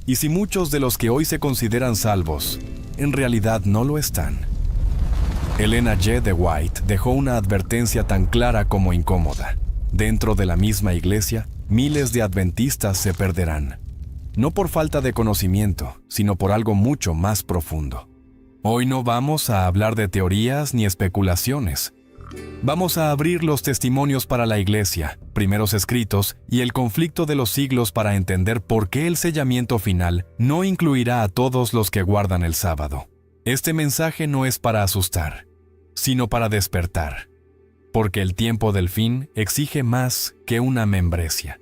y si muchos de los que hoy se consideran salvos, en realidad no lo están. Elena G. de White dejó una advertencia tan clara como incómoda. Dentro de la misma iglesia, miles de adventistas se perderán. No por falta de conocimiento, sino por algo mucho más profundo. Hoy no vamos a hablar de teorías ni especulaciones. Vamos a abrir los testimonios para la iglesia, primeros escritos y el conflicto de los siglos para entender por qué el sellamiento final no incluirá a todos los que guardan el sábado. Este mensaje no es para asustar, sino para despertar, porque el tiempo del fin exige más que una membresía.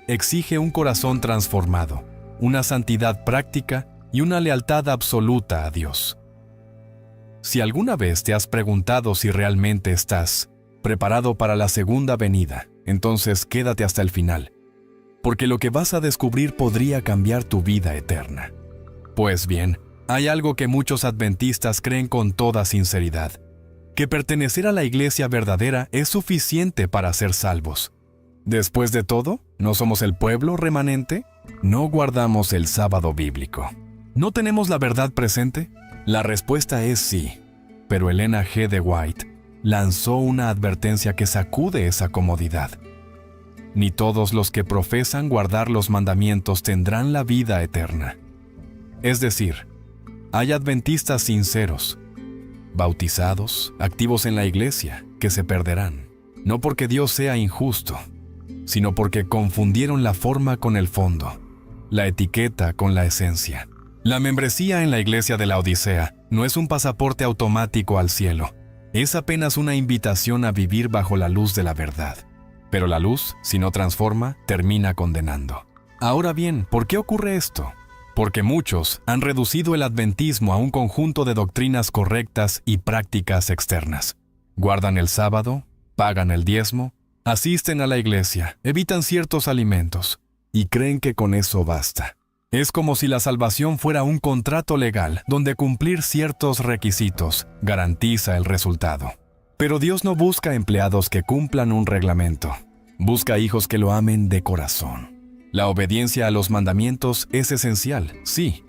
Exige un corazón transformado, una santidad práctica y una lealtad absoluta a Dios. Si alguna vez te has preguntado si realmente estás preparado para la segunda venida, entonces quédate hasta el final, porque lo que vas a descubrir podría cambiar tu vida eterna. Pues bien, hay algo que muchos adventistas creen con toda sinceridad, que pertenecer a la iglesia verdadera es suficiente para ser salvos. Después de todo, ¿no somos el pueblo remanente? ¿No guardamos el sábado bíblico? ¿No tenemos la verdad presente? La respuesta es sí, pero Elena G. de White lanzó una advertencia que sacude esa comodidad. Ni todos los que profesan guardar los mandamientos tendrán la vida eterna. Es decir, hay adventistas sinceros, bautizados, activos en la iglesia, que se perderán, no porque Dios sea injusto, sino porque confundieron la forma con el fondo, la etiqueta con la esencia. La membresía en la iglesia de la Odisea no es un pasaporte automático al cielo, es apenas una invitación a vivir bajo la luz de la verdad. Pero la luz, si no transforma, termina condenando. Ahora bien, ¿por qué ocurre esto? Porque muchos han reducido el adventismo a un conjunto de doctrinas correctas y prácticas externas. Guardan el sábado, pagan el diezmo, asisten a la iglesia, evitan ciertos alimentos y creen que con eso basta. Es como si la salvación fuera un contrato legal donde cumplir ciertos requisitos garantiza el resultado. Pero Dios no busca empleados que cumplan un reglamento. Busca hijos que lo amen de corazón. La obediencia a los mandamientos es esencial, sí,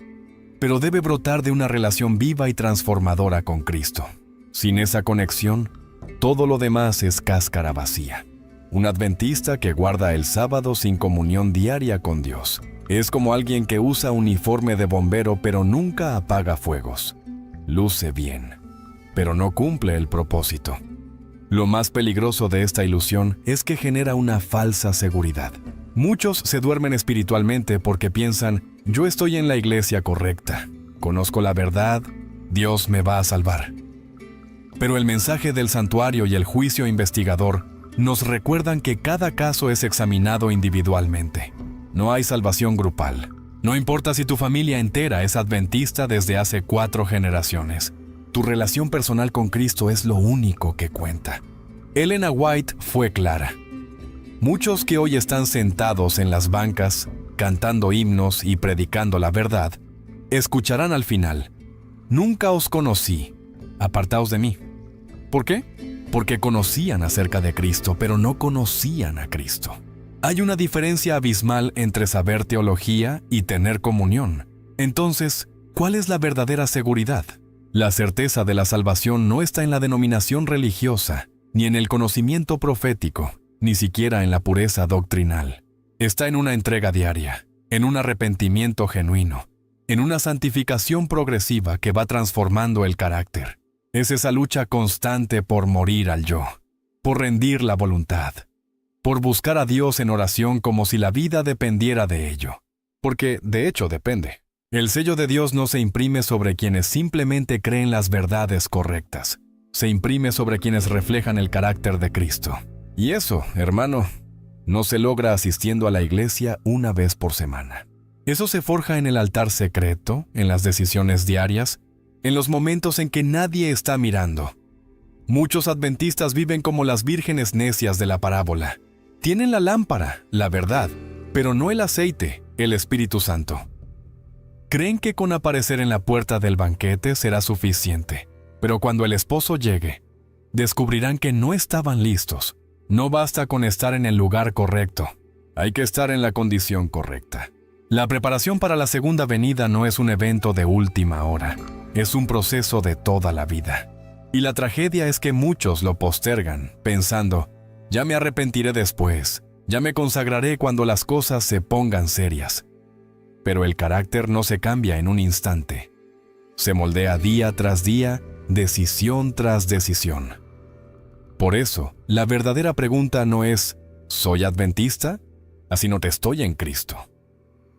pero debe brotar de una relación viva y transformadora con Cristo. Sin esa conexión, todo lo demás es cáscara vacía. Un adventista que guarda el sábado sin comunión diaria con Dios es como alguien que usa uniforme de bombero pero nunca apaga fuegos. Luce bien, pero no cumple el propósito. Lo más peligroso de esta ilusión es que genera una falsa seguridad. Muchos se duermen espiritualmente porque piensan, yo estoy en la iglesia correcta, conozco la verdad, Dios me va a salvar. Pero el mensaje del santuario y el juicio investigador nos recuerdan que cada caso es examinado individualmente. No hay salvación grupal. No importa si tu familia entera es adventista desde hace 4 generaciones. Tu relación personal con Cristo es lo único que cuenta. Elena White fue clara. Muchos que hoy están sentados en las bancas, cantando himnos y predicando la verdad, escucharán al final, nunca os conocí, apartaos de mí. ¿Por qué? Porque conocían acerca de Cristo, pero no conocían a Cristo. Hay una diferencia abismal entre saber teología y tener comunión. Entonces, ¿cuál es la verdadera seguridad? La certeza de la salvación no está en la denominación religiosa, ni en el conocimiento profético, ni siquiera en la pureza doctrinal. Está en una entrega diaria, en un arrepentimiento genuino, en una santificación progresiva que va transformando el carácter. Es esa lucha constante por morir al yo, por rendir la voluntad, por buscar a Dios en oración como si la vida dependiera de ello. Porque, de hecho, depende. El sello de Dios no se imprime sobre quienes simplemente creen las verdades correctas. Se imprime sobre quienes reflejan el carácter de Cristo. Y eso, hermano, no se logra asistiendo a la iglesia una vez por semana. Eso se forja en el altar secreto, en las decisiones diarias, en los momentos en que nadie está mirando. Muchos adventistas viven como las vírgenes necias de la parábola. Tienen la lámpara, la verdad, pero no el aceite, el Espíritu Santo. Creen que con aparecer en la puerta del banquete será suficiente, pero cuando el esposo llegue, descubrirán que no estaban listos. No basta con estar en el lugar correcto, hay que estar en la condición correcta. La preparación para la segunda venida no es un evento de última hora, es un proceso de toda la vida. Y la tragedia es que muchos lo postergan, pensando, ya me arrepentiré después, ya me consagraré cuando las cosas se pongan serias. Pero el carácter no se cambia en un instante. Se moldea día tras día, decisión tras decisión. Por eso, la verdadera pregunta no es, ¿soy adventista? Así no te estoy en Cristo.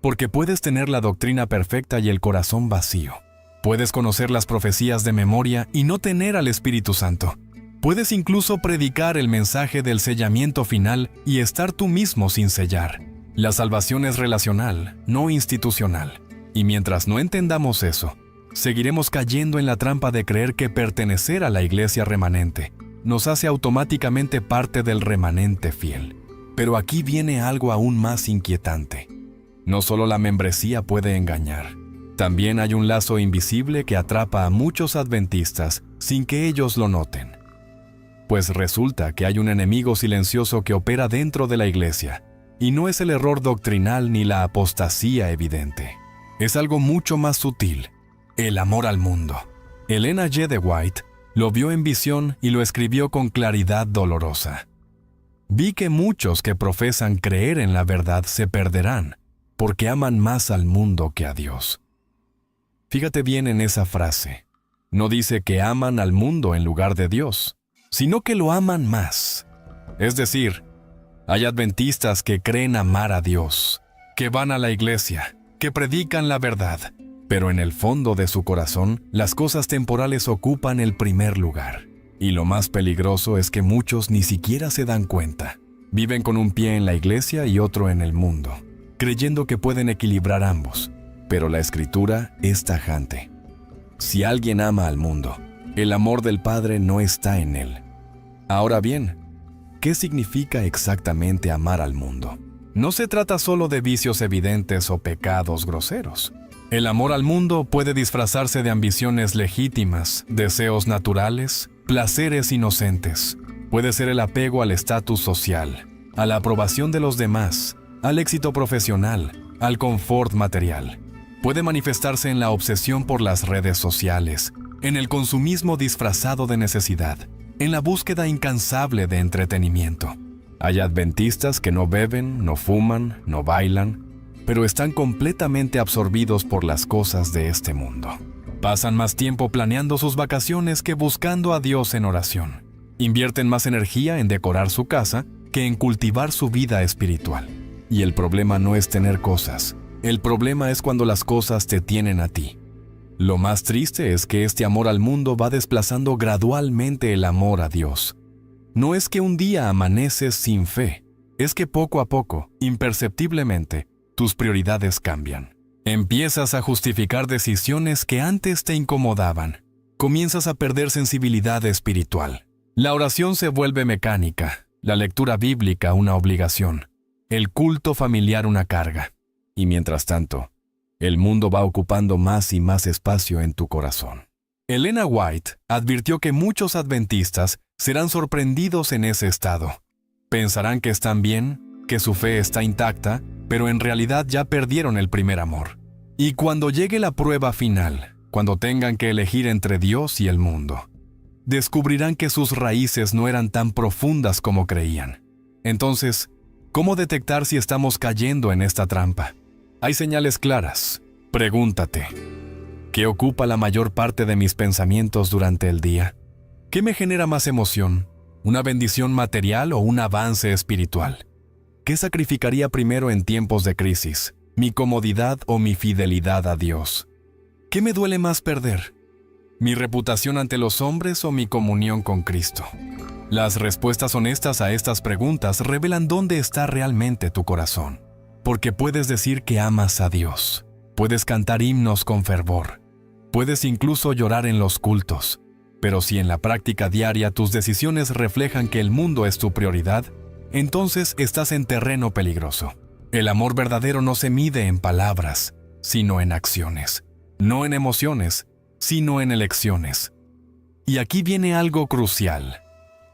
Porque puedes tener la doctrina perfecta y el corazón vacío. Puedes conocer las profecías de memoria y no tener al Espíritu Santo. Puedes incluso predicar el mensaje del sellamiento final y estar tú mismo sin sellar. La salvación es relacional, no institucional. Y mientras no entendamos eso, seguiremos cayendo en la trampa de creer que pertenecer a la iglesia remanente nos hace automáticamente parte del remanente fiel. Pero aquí viene algo aún más inquietante. No solo la membresía puede engañar. También hay un lazo invisible que atrapa a muchos adventistas sin que ellos lo noten. Pues resulta que hay un enemigo silencioso que opera dentro de la iglesia, y no es el error doctrinal ni la apostasía evidente. Es algo mucho más sutil, el amor al mundo. Ellen G. de White lo vio en visión y lo escribió con claridad dolorosa. Vi que muchos que profesan creer en la verdad se perderán, porque aman más al mundo que a Dios. Fíjate bien en esa frase. No dice que aman al mundo en lugar de Dios, sino que lo aman más. Es decir, hay adventistas que creen amar a Dios, que van a la iglesia, que predican la verdad, pero en el fondo de su corazón, las cosas temporales ocupan el primer lugar. Y lo más peligroso es que muchos ni siquiera se dan cuenta. Viven con un pie en la iglesia y otro en el mundo, creyendo que pueden equilibrar ambos. Pero la Escritura es tajante. Si alguien ama al mundo, el amor del Padre no está en él. Ahora bien, ¿qué significa exactamente amar al mundo? No se trata solo de vicios evidentes o pecados groseros. El amor al mundo puede disfrazarse de ambiciones legítimas, deseos naturales, placeres inocentes. Puede ser el apego al estatus social, a la aprobación de los demás, al éxito profesional, al confort material. Puede manifestarse en la obsesión por las redes sociales, en el consumismo disfrazado de necesidad, en la búsqueda incansable de entretenimiento. Hay adventistas que no beben, no fuman, no bailan, pero están completamente absorbidos por las cosas de este mundo. Pasan más tiempo planeando sus vacaciones que buscando a Dios en oración. Invierten más energía en decorar su casa que en cultivar su vida espiritual. Y el problema no es tener cosas. El problema es cuando las cosas te tienen a ti. Lo más triste es que este amor al mundo va desplazando gradualmente el amor a Dios. No es que un día amaneces sin fe, es que poco a poco, imperceptiblemente, tus prioridades cambian. Empiezas a justificar decisiones que antes te incomodaban. Comienzas a perder sensibilidad espiritual. La oración se vuelve mecánica, la lectura bíblica una obligación, el culto familiar una carga. Y mientras tanto, el mundo va ocupando más y más espacio en tu corazón. Ellen White advirtió que muchos adventistas serán sorprendidos en ese estado. Pensarán que están bien, que su fe está intacta, pero en realidad ya perdieron el primer amor. Y cuando llegue la prueba final, cuando tengan que elegir entre Dios y el mundo, descubrirán que sus raíces no eran tan profundas como creían. Entonces, ¿cómo detectar si estamos cayendo en esta trampa? Hay señales claras. Pregúntate, ¿qué ocupa la mayor parte de mis pensamientos durante el día? ¿Qué me genera más emoción? ¿Una bendición material o un avance espiritual? ¿Qué sacrificaría primero en tiempos de crisis? ¿Mi comodidad o mi fidelidad a Dios? ¿Qué me duele más perder? ¿Mi reputación ante los hombres o mi comunión con Cristo? Las respuestas honestas a estas preguntas revelan dónde está realmente tu corazón. Porque puedes decir que amas a Dios. Puedes cantar himnos con fervor. Puedes incluso llorar en los cultos. Pero si en la práctica diaria tus decisiones reflejan que el mundo es tu prioridad, entonces estás en terreno peligroso. El amor verdadero no se mide en palabras, sino en acciones. No en emociones, sino en elecciones. Y aquí viene algo crucial.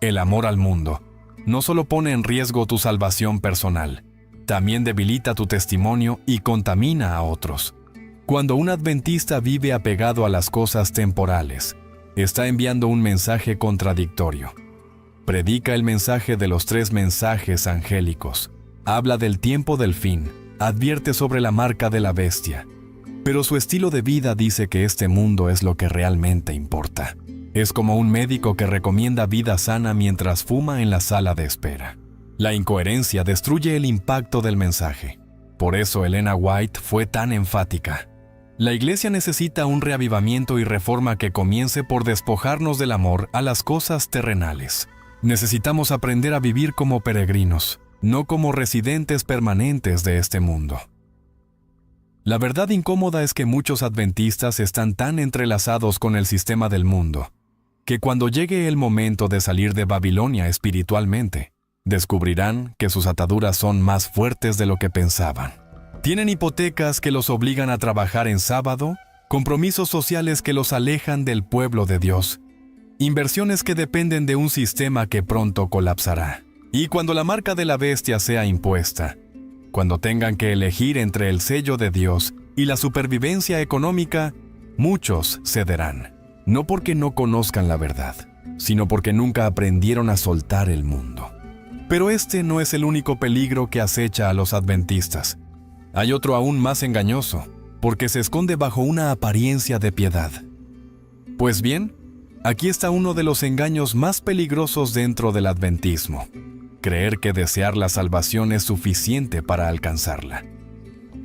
El amor al mundo no solo pone en riesgo tu salvación personal, También debilita tu testimonio y contamina a otros. Cuando un adventista vive apegado a las cosas temporales, está enviando un mensaje contradictorio. Predica el mensaje de los 3 mensajes angélicos. Habla del tiempo del fin. Advierte sobre la marca de la bestia. Pero su estilo de vida dice que este mundo es lo que realmente importa. Es como un médico que recomienda vida sana mientras fuma en la sala de espera. La incoherencia destruye el impacto del mensaje. Por eso Elena White fue tan enfática. La Iglesia necesita un reavivamiento y reforma que comience por despojarnos del amor a las cosas terrenales. Necesitamos aprender a vivir como peregrinos, no como residentes permanentes de este mundo. La verdad incómoda es que muchos adventistas están tan entrelazados con el sistema del mundo, que cuando llegue el momento de salir de Babilonia espiritualmente, descubrirán que sus ataduras son más fuertes de lo que pensaban. Tienen hipotecas que los obligan a trabajar en sábado, compromisos sociales que los alejan del pueblo de Dios, inversiones que dependen de un sistema que pronto colapsará. Y cuando la marca de la bestia sea impuesta, cuando tengan que elegir entre el sello de Dios y la supervivencia económica, muchos cederán, no porque no conozcan la verdad, sino porque nunca aprendieron a soltar el mundo. Pero este no es el único peligro que acecha a los adventistas. Hay otro aún más engañoso, porque se esconde bajo una apariencia de piedad. Pues bien, aquí está uno de los engaños más peligrosos dentro del adventismo: creer que desear la salvación es suficiente para alcanzarla.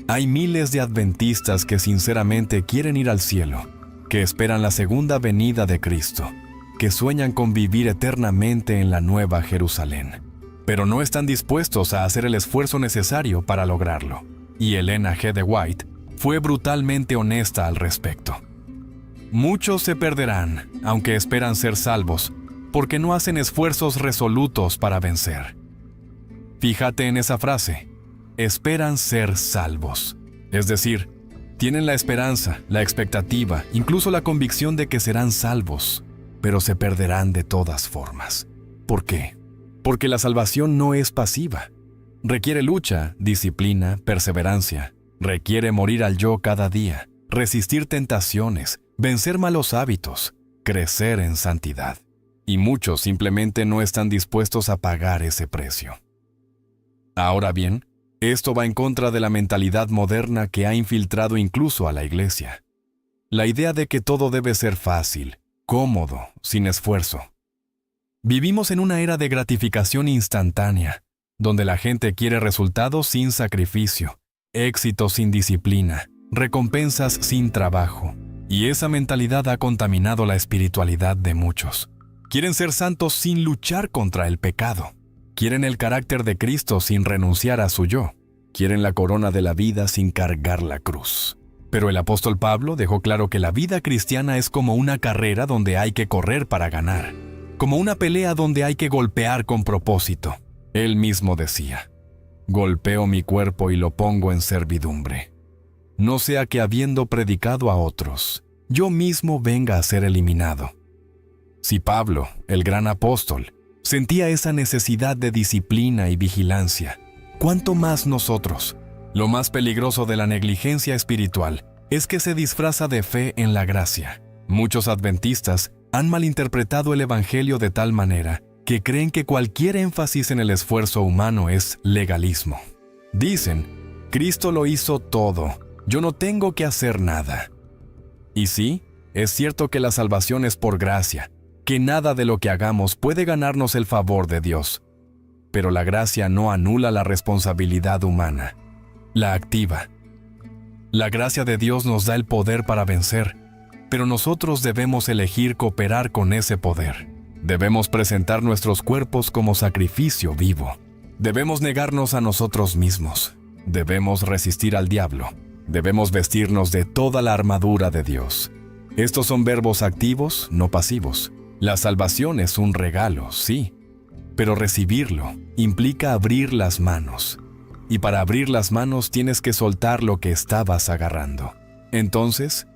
Hay miles de adventistas que sinceramente quieren ir al cielo, que esperan la segunda venida de Cristo, que sueñan con vivir eternamente en la Nueva Jerusalén, pero no están dispuestos a hacer el esfuerzo necesario para lograrlo. Y Elena G. de White fue brutalmente honesta al respecto. Muchos se perderán, aunque esperan ser salvos, porque no hacen esfuerzos resolutos para vencer. Fíjate en esa frase: esperan ser salvos. Es decir, tienen la esperanza, la expectativa, incluso la convicción de que serán salvos, pero se perderán de todas formas. ¿Por qué? Porque la salvación no es pasiva. Requiere lucha, disciplina, perseverancia. Requiere morir al yo cada día, resistir tentaciones, vencer malos hábitos, crecer en santidad. Y muchos simplemente no están dispuestos a pagar ese precio. Ahora bien, esto va en contra de la mentalidad moderna que ha infiltrado incluso a la Iglesia. La idea de que todo debe ser fácil, cómodo, sin esfuerzo. Vivimos en una era de gratificación instantánea, donde la gente quiere resultados sin sacrificio, éxito sin disciplina, recompensas sin trabajo. Y esa mentalidad ha contaminado la espiritualidad de muchos. Quieren ser santos sin luchar contra el pecado. Quieren el carácter de Cristo sin renunciar a su yo. Quieren la corona de la vida sin cargar la cruz. Pero el apóstol Pablo dejó claro que la vida cristiana es como una carrera donde hay que correr para ganar, como una pelea donde hay que golpear con propósito. Él mismo decía: golpeo mi cuerpo y lo pongo en servidumbre, no sea que habiendo predicado a otros, yo mismo venga a ser eliminado. Si Pablo, el gran apóstol, sentía esa necesidad de disciplina y vigilancia, ¿cuánto más nosotros? Lo más peligroso de la negligencia espiritual es que se disfraza de fe en la gracia. Muchos adventistas han malinterpretado el evangelio de tal manera que creen que cualquier énfasis en el esfuerzo humano es legalismo. Dicen: Cristo lo hizo todo, yo no tengo que hacer nada. Y sí, es cierto que la salvación es por gracia, que nada de lo que hagamos puede ganarnos el favor de Dios. Pero la gracia no anula la responsabilidad humana, la activa. La gracia de Dios nos da el poder para vencer, pero nosotros debemos elegir cooperar con ese poder. Debemos presentar nuestros cuerpos como sacrificio vivo. Debemos negarnos a nosotros mismos. Debemos resistir al diablo. Debemos vestirnos de toda la armadura de Dios. Estos son verbos activos, no pasivos. La salvación es un regalo, sí, pero recibirlo implica abrir las manos. Y para abrir las manos tienes que soltar lo que estabas agarrando. Entonces,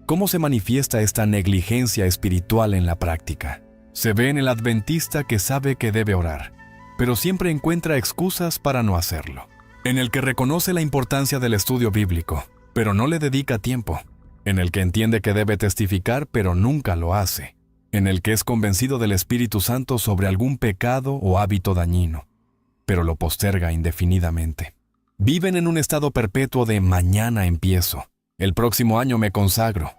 ¿cómo se manifiesta esta negligencia espiritual en la práctica? Se ve en el adventista que sabe que debe orar, pero siempre encuentra excusas para no hacerlo. en el que reconoce la importancia del estudio bíblico, pero no le dedica tiempo, en el que entiende que debe testificar, pero nunca lo hace, en el que es convencido del Espíritu Santo sobre algún pecado o hábito dañino, pero lo posterga indefinidamente. Viven en un estado perpetuo de mañana empiezo, el próximo año me consagro,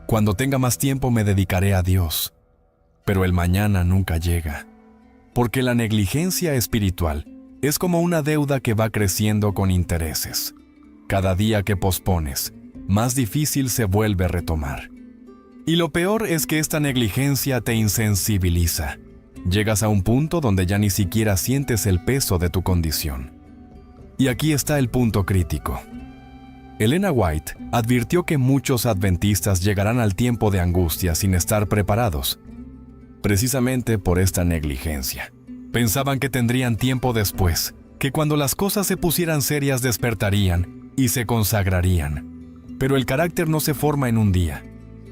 cuando tenga más tiempo me dedicaré a Dios, pero el mañana nunca llega, porque la negligencia espiritual es como una deuda que va creciendo con intereses. Cada día que pospones, más difícil se vuelve retomar. Y lo peor es que esta negligencia te insensibiliza. Llegas a un punto donde ya ni siquiera sientes el peso de tu condición. Y aquí está el punto crítico. Elena White advirtió que muchos adventistas llegarán al tiempo de angustia sin estar preparados, precisamente por esta negligencia. Pensaban que tendrían tiempo después, que cuando las cosas se pusieran serias despertarían y se consagrarían. Pero el carácter no se forma en un día.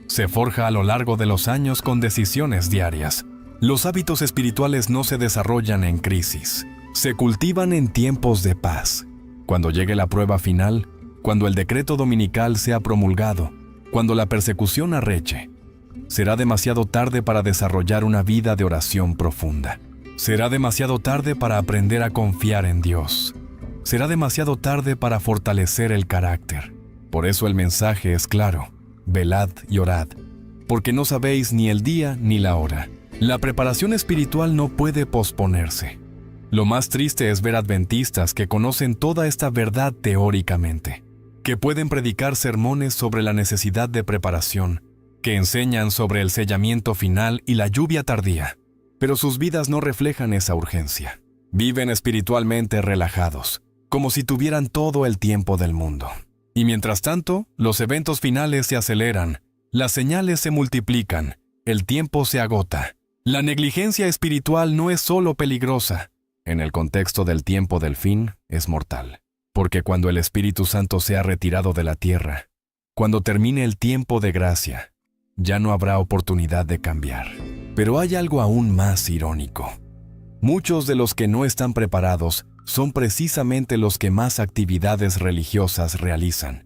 Se forja a lo largo de los años con decisiones diarias. Los hábitos espirituales no se desarrollan en crisis. Se cultivan en tiempos de paz. Cuando llegue la prueba final, cuando el decreto dominical sea promulgado, cuando la persecución arreche, será demasiado tarde para desarrollar una vida de oración profunda. Será demasiado tarde para aprender a confiar en Dios. Será demasiado tarde para fortalecer el carácter. Por eso el mensaje es claro: velad y orad, porque no sabéis ni el día ni la hora. La preparación espiritual no puede posponerse. Lo más triste es ver adventistas que conocen toda esta verdad teóricamente, que pueden predicar sermones sobre la necesidad de preparación, que enseñan sobre el sellamiento final y la lluvia tardía, pero sus vidas no reflejan esa urgencia. Viven espiritualmente relajados, como si tuvieran todo el tiempo del mundo. Y mientras tanto, los eventos finales se aceleran, las señales se multiplican, el tiempo se agota. La negligencia espiritual no es solo peligrosa, en el contexto del tiempo del fin, es mortal. Porque cuando el Espíritu Santo sea retirado de la tierra, cuando termine el tiempo de gracia, ya no habrá oportunidad de cambiar. Pero hay algo aún más irónico. Muchos de los que no están preparados son precisamente los que más actividades religiosas realizan.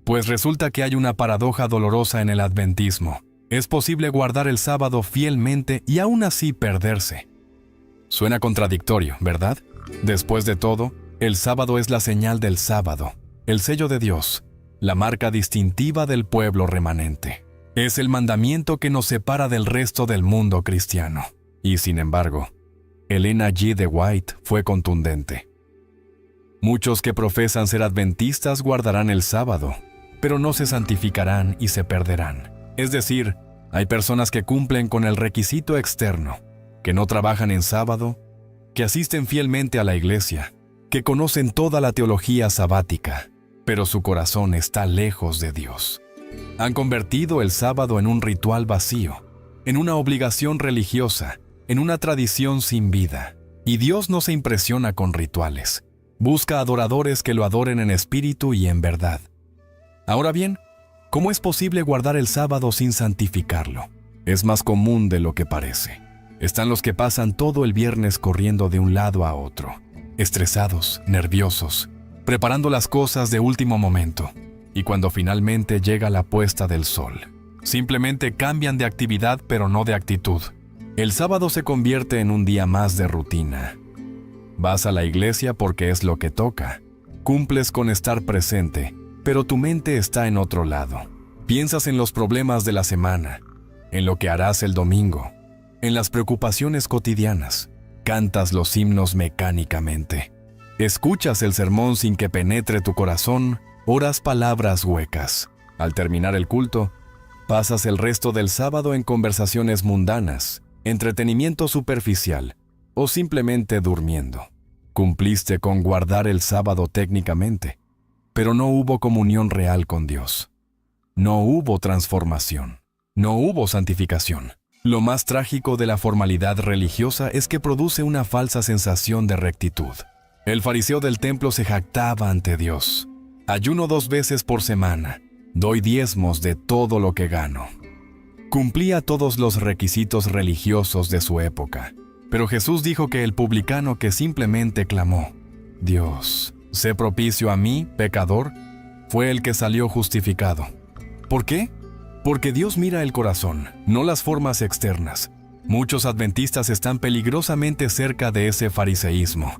Pues resulta que hay una paradoja dolorosa en el adventismo. Es posible guardar el sábado fielmente y aún así perderse. Suena contradictorio, ¿verdad? Después de todo, el sábado es la señal del sábado, el sello de Dios, la marca distintiva del pueblo remanente. Es el mandamiento que nos separa del resto del mundo cristiano. Y sin embargo, Elena G. de White fue contundente. Muchos que profesan ser adventistas guardarán el sábado, pero no se santificarán y se perderán. Es decir, hay personas que cumplen con el requisito externo, que no trabajan en sábado, que asisten fielmente a la iglesia, que conocen toda la teología sabática, pero su corazón está lejos de Dios. Han convertido el sábado en un ritual vacío, en una obligación religiosa, en una tradición sin vida. Y Dios no se impresiona con rituales. Busca adoradores que lo adoren en espíritu y en verdad. Ahora bien, ¿cómo es posible guardar el sábado sin santificarlo? Es más común de lo que parece. Están los que pasan todo el viernes corriendo de un lado a otro, estresados, nerviosos, preparando las cosas de último momento, y cuando finalmente llega la puesta del sol, simplemente cambian de actividad pero no de actitud. El sábado se convierte en un día más de rutina. Vas a la iglesia porque es lo que toca, cumples con estar presente, pero tu mente está en otro lado. Piensas en los problemas de la semana, en lo que harás el domingo, en las preocupaciones cotidianas. Cantas los himnos mecánicamente. Escuchas el sermón sin que penetre tu corazón, oras palabras huecas. Al terminar el culto, pasas el resto del sábado en conversaciones mundanas, entretenimiento superficial o simplemente durmiendo. Cumpliste con guardar el sábado técnicamente, pero no hubo comunión real con Dios. No hubo transformación. No hubo santificación. Lo más trágico de la formalidad religiosa es que produce una falsa sensación de rectitud. El fariseo del templo se jactaba ante Dios. Ayuno 2 veces por semana. Doy diezmos de todo lo que gano. Cumplía todos los requisitos religiosos de su época. Pero Jesús dijo que el publicano que simplemente clamó: Dios, sé propicio a mí, pecador, fue el que salió justificado. ¿Por qué? Porque Dios mira el corazón, no las formas externas. Muchos adventistas están peligrosamente cerca de ese fariseísmo.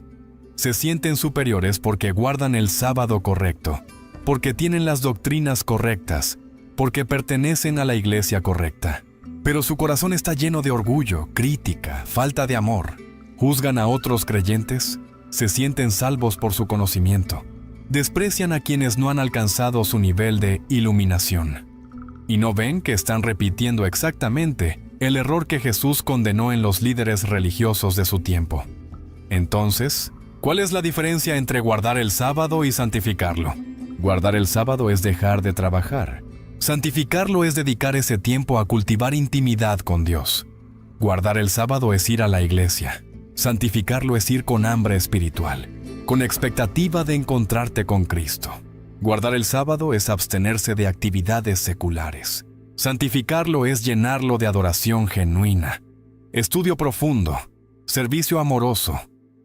Se sienten superiores porque guardan el sábado correcto, porque tienen las doctrinas correctas, porque pertenecen a la iglesia correcta. Pero su corazón está lleno de orgullo, crítica, falta de amor. Juzgan a otros creyentes, se sienten salvos por su conocimiento. Desprecian a quienes no han alcanzado su nivel de iluminación. Y no ven que están repitiendo exactamente el error que Jesús condenó en los líderes religiosos de su tiempo. Entonces, ¿cuál es la diferencia entre guardar el sábado y santificarlo? Guardar el sábado es dejar de trabajar. Santificarlo es dedicar ese tiempo a cultivar intimidad con Dios. Guardar el sábado es ir a la iglesia. Santificarlo es ir con hambre espiritual, con expectativa de encontrarte con Cristo. Guardar el sábado es abstenerse de actividades seculares. Santificarlo es llenarlo de adoración genuina, estudio profundo, servicio amoroso,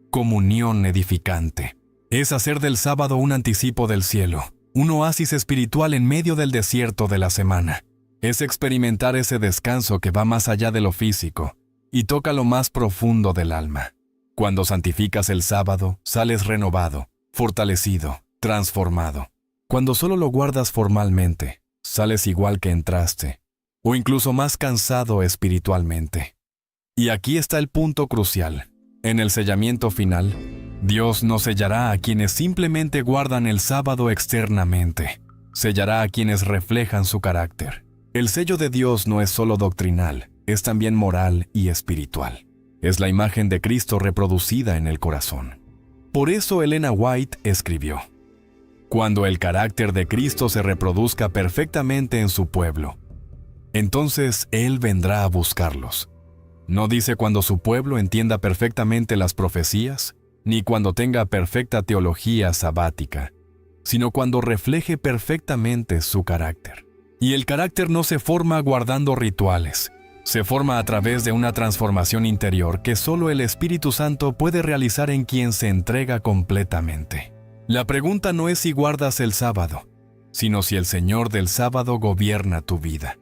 comunión edificante. Es hacer del sábado un anticipo del cielo, un oasis espiritual en medio del desierto de la semana. Es experimentar ese descanso que va más allá de lo físico y toca lo más profundo del alma. Cuando santificas el sábado, sales renovado, fortalecido, transformado. Cuando solo lo guardas formalmente, sales igual que entraste, o incluso más cansado espiritualmente. Y aquí está el punto crucial. En el sellamiento final, Dios no sellará a quienes simplemente guardan el sábado externamente. Sellará a quienes reflejan su carácter. El sello de Dios no es solo doctrinal, es también moral y espiritual. Es la imagen de Cristo reproducida en el corazón. Por eso Elena White escribió: cuando el carácter de Cristo se reproduzca perfectamente en su pueblo, entonces Él vendrá a buscarlos. No dice cuando su pueblo entienda perfectamente las profecías, ni cuando tenga perfecta teología sabática, sino cuando refleje perfectamente su carácter. Y el carácter no se forma guardando rituales, se forma a través de una transformación interior que solo el Espíritu Santo puede realizar en quien se entrega completamente. La pregunta no es si guardas el sábado, sino si el Señor del sábado gobierna tu vida.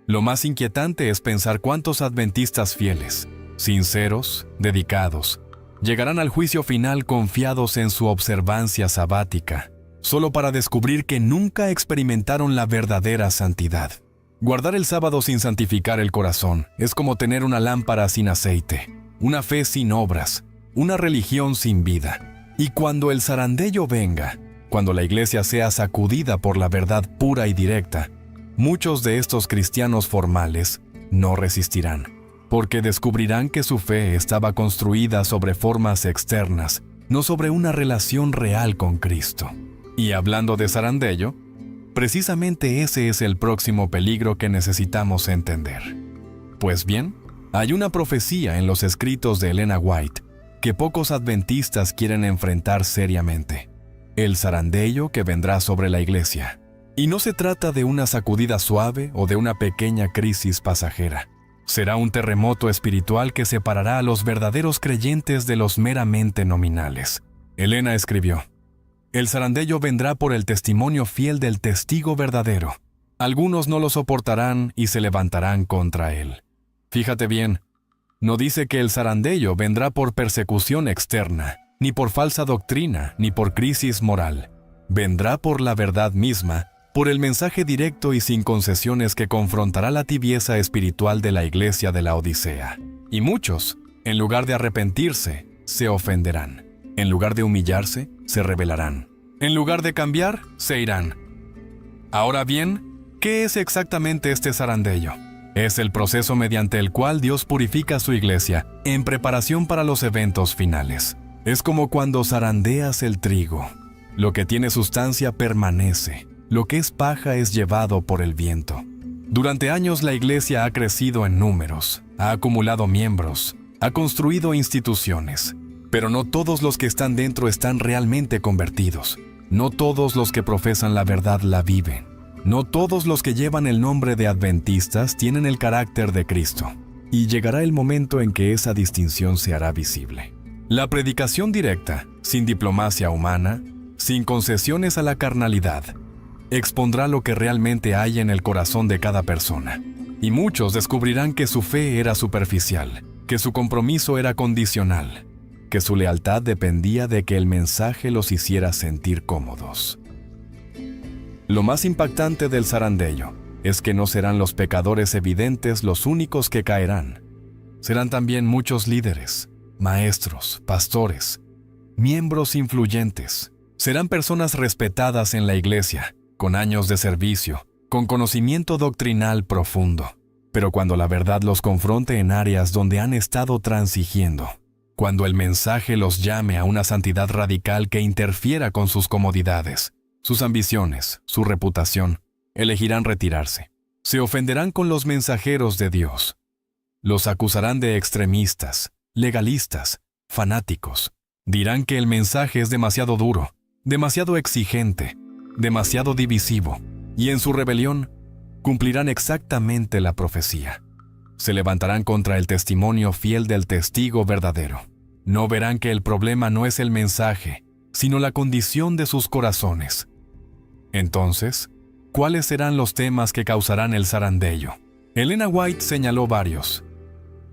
Lo más inquietante es pensar cuántos adventistas fieles, sinceros, dedicados, llegarán al juicio final confiados en su observancia sabática, solo para descubrir que nunca experimentaron la verdadera santidad. Guardar el sábado sin santificar el corazón es como tener una lámpara sin aceite, una fe sin obras, una religión sin vida. Y cuando el zarandeyo venga, cuando la iglesia sea sacudida por la verdad pura y directa, muchos de estos cristianos formales no resistirán, porque descubrirán que su fe estaba construida sobre formas externas, no sobre una relación real con Cristo. Y hablando de zarandeyo, precisamente ese es el próximo peligro que necesitamos entender. Pues bien, hay una profecía en los escritos de Elena White que pocos adventistas quieren enfrentar seriamente: el zarandeyo que vendrá sobre la iglesia. Y no se trata de una sacudida suave o de una pequeña crisis pasajera. Será un terremoto espiritual que separará a los verdaderos creyentes de los meramente nominales. Elena escribió: el zarandeyo vendrá por el testimonio fiel del testigo verdadero. Algunos no lo soportarán y se levantarán contra él. Fíjate bien, no dice que el zarandeyo vendrá por persecución externa, ni por falsa doctrina, ni por crisis moral. Vendrá por la verdad misma, por el mensaje directo y sin concesiones que confrontará la tibieza espiritual de la iglesia de la Odisea. Y muchos, en lugar de arrepentirse, se ofenderán. En lugar de humillarse, se rebelarán. En lugar de cambiar, se irán. Ahora bien, ¿qué es exactamente este zarandeyo? Es el proceso mediante el cual Dios purifica a su iglesia en preparación para los eventos finales. Es como cuando zarandeas el trigo. Lo que tiene sustancia permanece. Lo que es paja es llevado por el viento. Durante años la iglesia ha crecido en números, ha acumulado miembros, ha construido instituciones. Pero no todos los que están dentro están realmente convertidos. No todos los que profesan la verdad la viven. No todos los que llevan el nombre de adventistas tienen el carácter de Cristo. Y llegará el momento en que esa distinción se hará visible. La predicación directa, sin diplomacia humana, sin concesiones a la carnalidad, expondrá lo que realmente hay en el corazón de cada persona. Y muchos descubrirán que su fe era superficial, que su compromiso era condicional, que su lealtad dependía de que el mensaje los hiciera sentir cómodos. Lo más impactante del zarandeyo es que no serán los pecadores evidentes los únicos que caerán. Serán también muchos líderes, maestros, pastores, miembros influyentes. Serán personas respetadas en la iglesia, con años de servicio, con conocimiento doctrinal profundo. Pero cuando la verdad los confronte en áreas donde han estado transigiendo, cuando el mensaje los llame a una santidad radical que interfiera con sus comodidades, sus ambiciones, su reputación, elegirán retirarse. Se ofenderán con los mensajeros de Dios. Los acusarán de extremistas, legalistas, fanáticos. Dirán que el mensaje es demasiado duro, demasiado exigente, demasiado divisivo, y en su rebelión cumplirán exactamente la profecía. Se levantarán contra el testimonio fiel del testigo verdadero. No verán que el problema no es el mensaje, sino la condición de sus corazones. Entonces, ¿cuáles serán los temas que causarán el zarandeyo? Elena White señaló varios.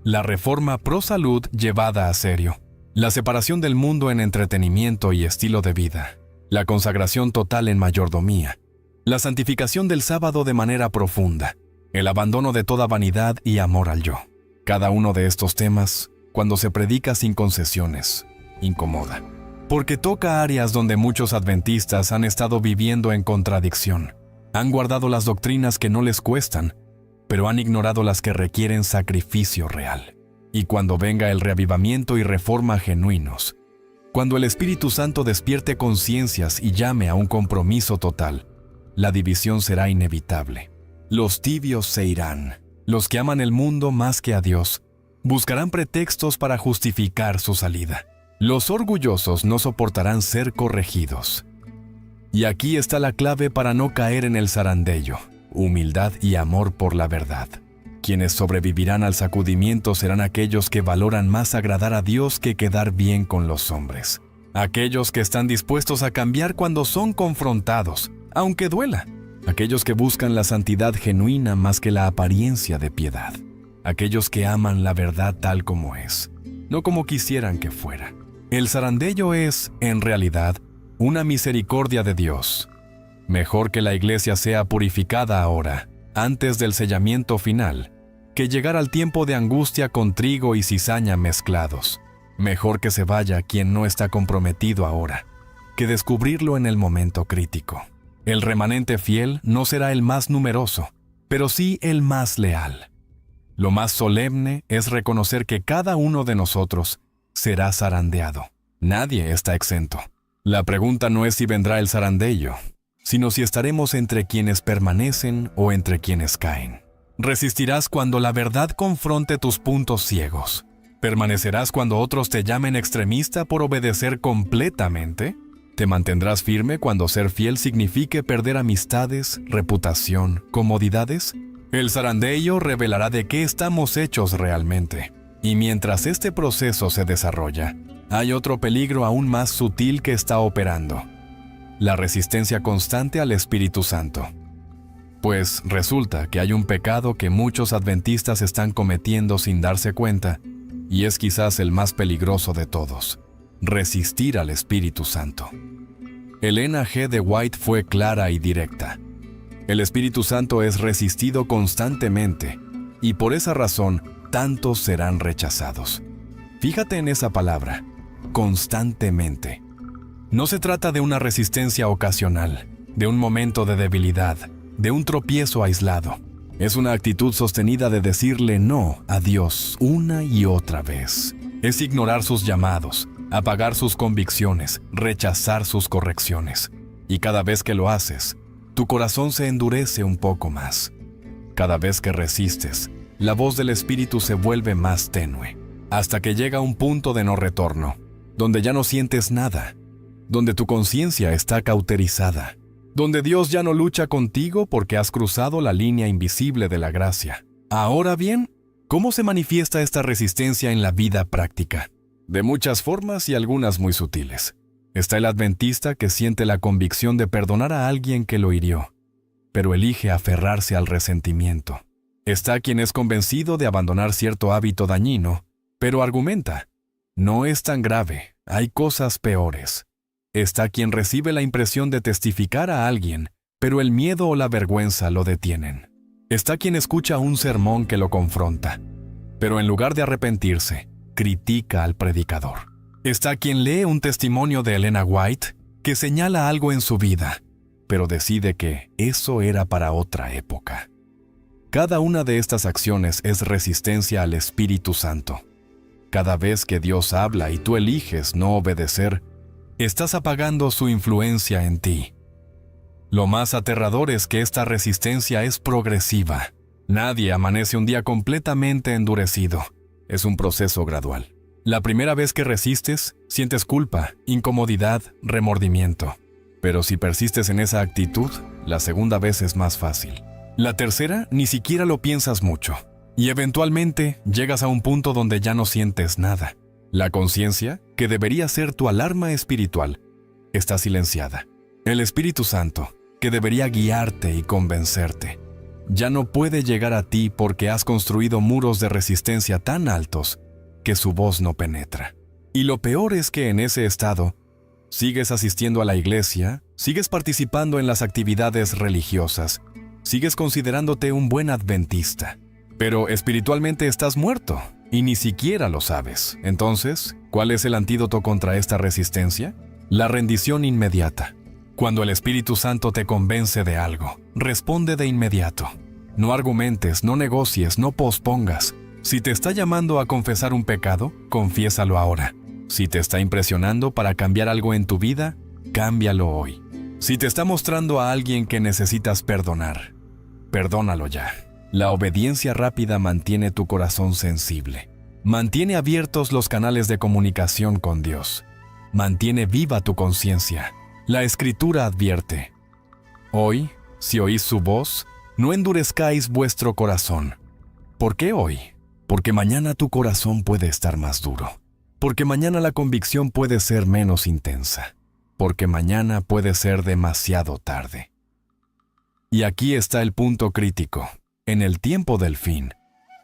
La reforma pro salud llevada a serio, la separación del mundo en entretenimiento y estilo de vida, la consagración total en mayordomía, la santificación del sábado de manera profunda, el abandono de toda vanidad y amor al yo. Cada uno de estos temas, cuando se predica sin concesiones, incomoda, porque toca áreas donde muchos adventistas han estado viviendo en contradicción. Han guardado las doctrinas que no les cuestan, pero han ignorado las que requieren sacrificio real. Y cuando venga el reavivamiento y reforma genuinos, cuando el Espíritu Santo despierte conciencias y llame a un compromiso total, la división será inevitable. Los tibios se irán. Los que aman el mundo más que a Dios buscarán pretextos para justificar su salida. Los orgullosos no soportarán ser corregidos. Y aquí está la clave para no caer en el zarandeyo: humildad y amor por la verdad. Quienes sobrevivirán al sacudimiento serán aquellos que valoran más agradar a Dios que quedar bien con los hombres. Aquellos que están dispuestos a cambiar cuando son confrontados, aunque duela. Aquellos que buscan la santidad genuina más que la apariencia de piedad. Aquellos que aman la verdad tal como es, no como quisieran que fuera. El zarandeyo es, en realidad, una misericordia de Dios. Mejor que la iglesia sea purificada ahora, antes del sellamiento final, que llegar al tiempo de angustia con trigo y cizaña mezclados. Mejor que se vaya quien no está comprometido ahora, que descubrirlo en el momento crítico. El remanente fiel no será el más numeroso, pero sí el más leal. Lo más solemne es reconocer que cada uno de nosotros será zarandeado. Nadie está exento. La pregunta no es si vendrá el zarandeyo, sino si estaremos entre quienes permanecen o entre quienes caen. Resistirás cuando la verdad confronte tus puntos ciegos. ¿Permanecerás cuando otros te llamen extremista por obedecer completamente? ¿Te mantendrás firme cuando ser fiel signifique perder amistades, reputación, comodidades? El zarandeyo revelará de qué estamos hechos realmente. Y mientras este proceso se desarrolla, hay otro peligro aún más sutil que está operando: la resistencia constante al Espíritu Santo. Pues resulta que hay un pecado que muchos adventistas están cometiendo sin darse cuenta, y es quizás el más peligroso de todos: resistir al Espíritu Santo. Elena G. de White fue clara y directa. El Espíritu Santo es resistido constantemente, y por esa razón, tantos serán rechazados. Fíjate en esa palabra, constantemente. No se trata de una resistencia ocasional, de un momento de debilidad, de un tropiezo aislado. Es una actitud sostenida de decirle no a Dios una y otra vez. Es ignorar sus llamados, apagar sus convicciones, rechazar sus correcciones. Y cada vez que lo haces, tu corazón se endurece un poco más. Cada vez que resistes, la voz del Espíritu se vuelve más tenue, hasta que llega un punto de no retorno, donde ya no sientes nada, donde tu conciencia está cauterizada, donde Dios ya no lucha contigo porque has cruzado la línea invisible de la gracia. Ahora bien, ¿cómo se manifiesta esta resistencia en la vida práctica? De muchas formas y algunas muy sutiles. Está el adventista que siente la convicción de perdonar a alguien que lo hirió, pero elige aferrarse al resentimiento. Está quien es convencido de abandonar cierto hábito dañino, pero argumenta: no es tan grave, hay cosas peores. Está quien recibe la impresión de testificar a alguien, pero el miedo o la vergüenza lo detienen. Está quien escucha un sermón que lo confronta, pero en lugar de arrepentirse, critica al predicador. Está quien lee un testimonio de Elena White que señala algo en su vida, pero decide que eso era para otra época. Cada una de estas acciones es resistencia al Espíritu Santo. Cada vez que Dios habla y tú eliges no obedecer, estás apagando su influencia en ti. Lo más aterrador es que esta resistencia es progresiva. Nadie amanece un día completamente endurecido. Es un proceso gradual. La primera vez que resistes, sientes culpa, incomodidad, remordimiento. Pero si persistes en esa actitud, la segunda vez es más fácil. La tercera, ni siquiera lo piensas mucho. Y eventualmente llegas a un punto donde ya no sientes nada. La conciencia, que debería ser tu alarma espiritual, está silenciada. El Espíritu Santo, que debería guiarte y convencerte, ya no puede llegar a ti porque has construido muros de resistencia tan altos que su voz no penetra. Y lo peor es que en ese estado, sigues asistiendo a la iglesia, sigues participando en las actividades religiosas, sigues considerándote un buen adventista, pero espiritualmente estás muerto y ni siquiera lo sabes. Entonces, ¿cuál es el antídoto contra esta resistencia? La rendición inmediata. Cuando el Espíritu Santo te convence de algo, responde de inmediato. No argumentes, no negocies, no pospongas. Si te está llamando a confesar un pecado, confiésalo ahora. Si te está impresionando para cambiar algo en tu vida, cámbialo hoy. Si te está mostrando a alguien que necesitas perdonar, perdónalo ya. La obediencia rápida mantiene tu corazón sensible. Mantiene abiertos los canales de comunicación con Dios. Mantiene viva tu conciencia. La Escritura advierte: hoy, si oís su voz, no endurezcáis vuestro corazón. ¿Por qué hoy? Porque mañana tu corazón puede estar más duro. Porque mañana la convicción puede ser menos intensa. Porque mañana puede ser demasiado tarde. Y aquí está el punto crítico. En el tiempo del fin,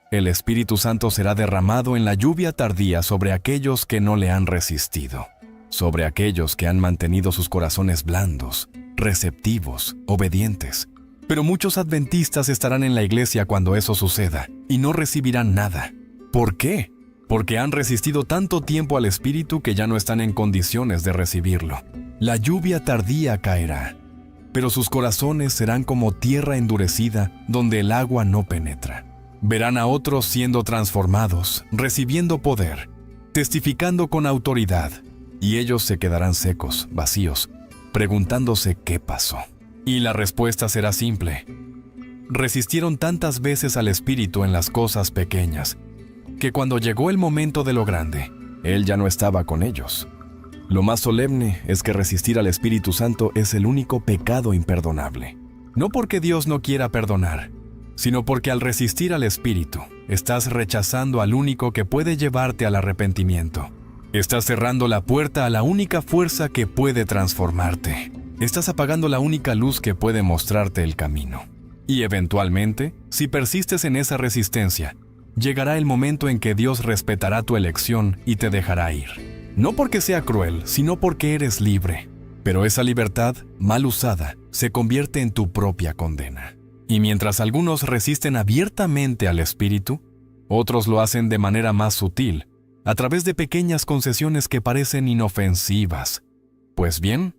el Espíritu Santo será derramado en la lluvia tardía sobre aquellos que no le han resistido, sobre aquellos que han mantenido sus corazones blandos, receptivos, obedientes. Pero muchos adventistas estarán en la iglesia cuando eso suceda y no recibirán nada. ¿Por qué? Porque han resistido tanto tiempo al Espíritu que ya no están en condiciones de recibirlo. La lluvia tardía caerá, pero sus corazones serán como tierra endurecida donde el agua no penetra. Verán a otros siendo transformados, recibiendo poder, testificando con autoridad, y ellos se quedarán secos, vacíos, preguntándose qué pasó. Y la respuesta será simple: resistieron tantas veces al Espíritu en las cosas pequeñas, que cuando llegó el momento de lo grande, Él ya no estaba con ellos. Lo más solemne es que resistir al Espíritu Santo es el único pecado imperdonable. No porque Dios no quiera perdonar, sino porque al resistir al Espíritu, estás rechazando al único que puede llevarte al arrepentimiento. Estás cerrando la puerta a la única fuerza que puede transformarte. Estás apagando la única luz que puede mostrarte el camino. Y eventualmente, si persistes en esa resistencia, llegará el momento en que Dios respetará tu elección y te dejará ir. No porque sea cruel, sino porque eres libre. Pero esa libertad, mal usada, se convierte en tu propia condena. Y mientras algunos resisten abiertamente al Espíritu, otros lo hacen de manera más sutil, a través de pequeñas concesiones que parecen inofensivas. Pues bien,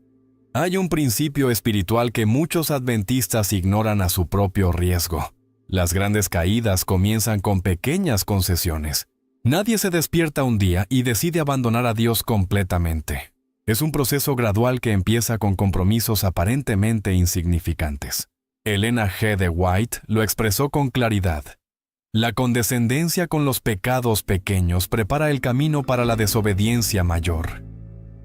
hay un principio espiritual que muchos adventistas ignoran a su propio riesgo. Las grandes caídas comienzan con pequeñas concesiones. Nadie se despierta un día y decide abandonar a Dios completamente. Es un proceso gradual que empieza con compromisos aparentemente insignificantes. Elena G. de White lo expresó con claridad. La condescendencia con los pecados pequeños prepara el camino para la desobediencia mayor.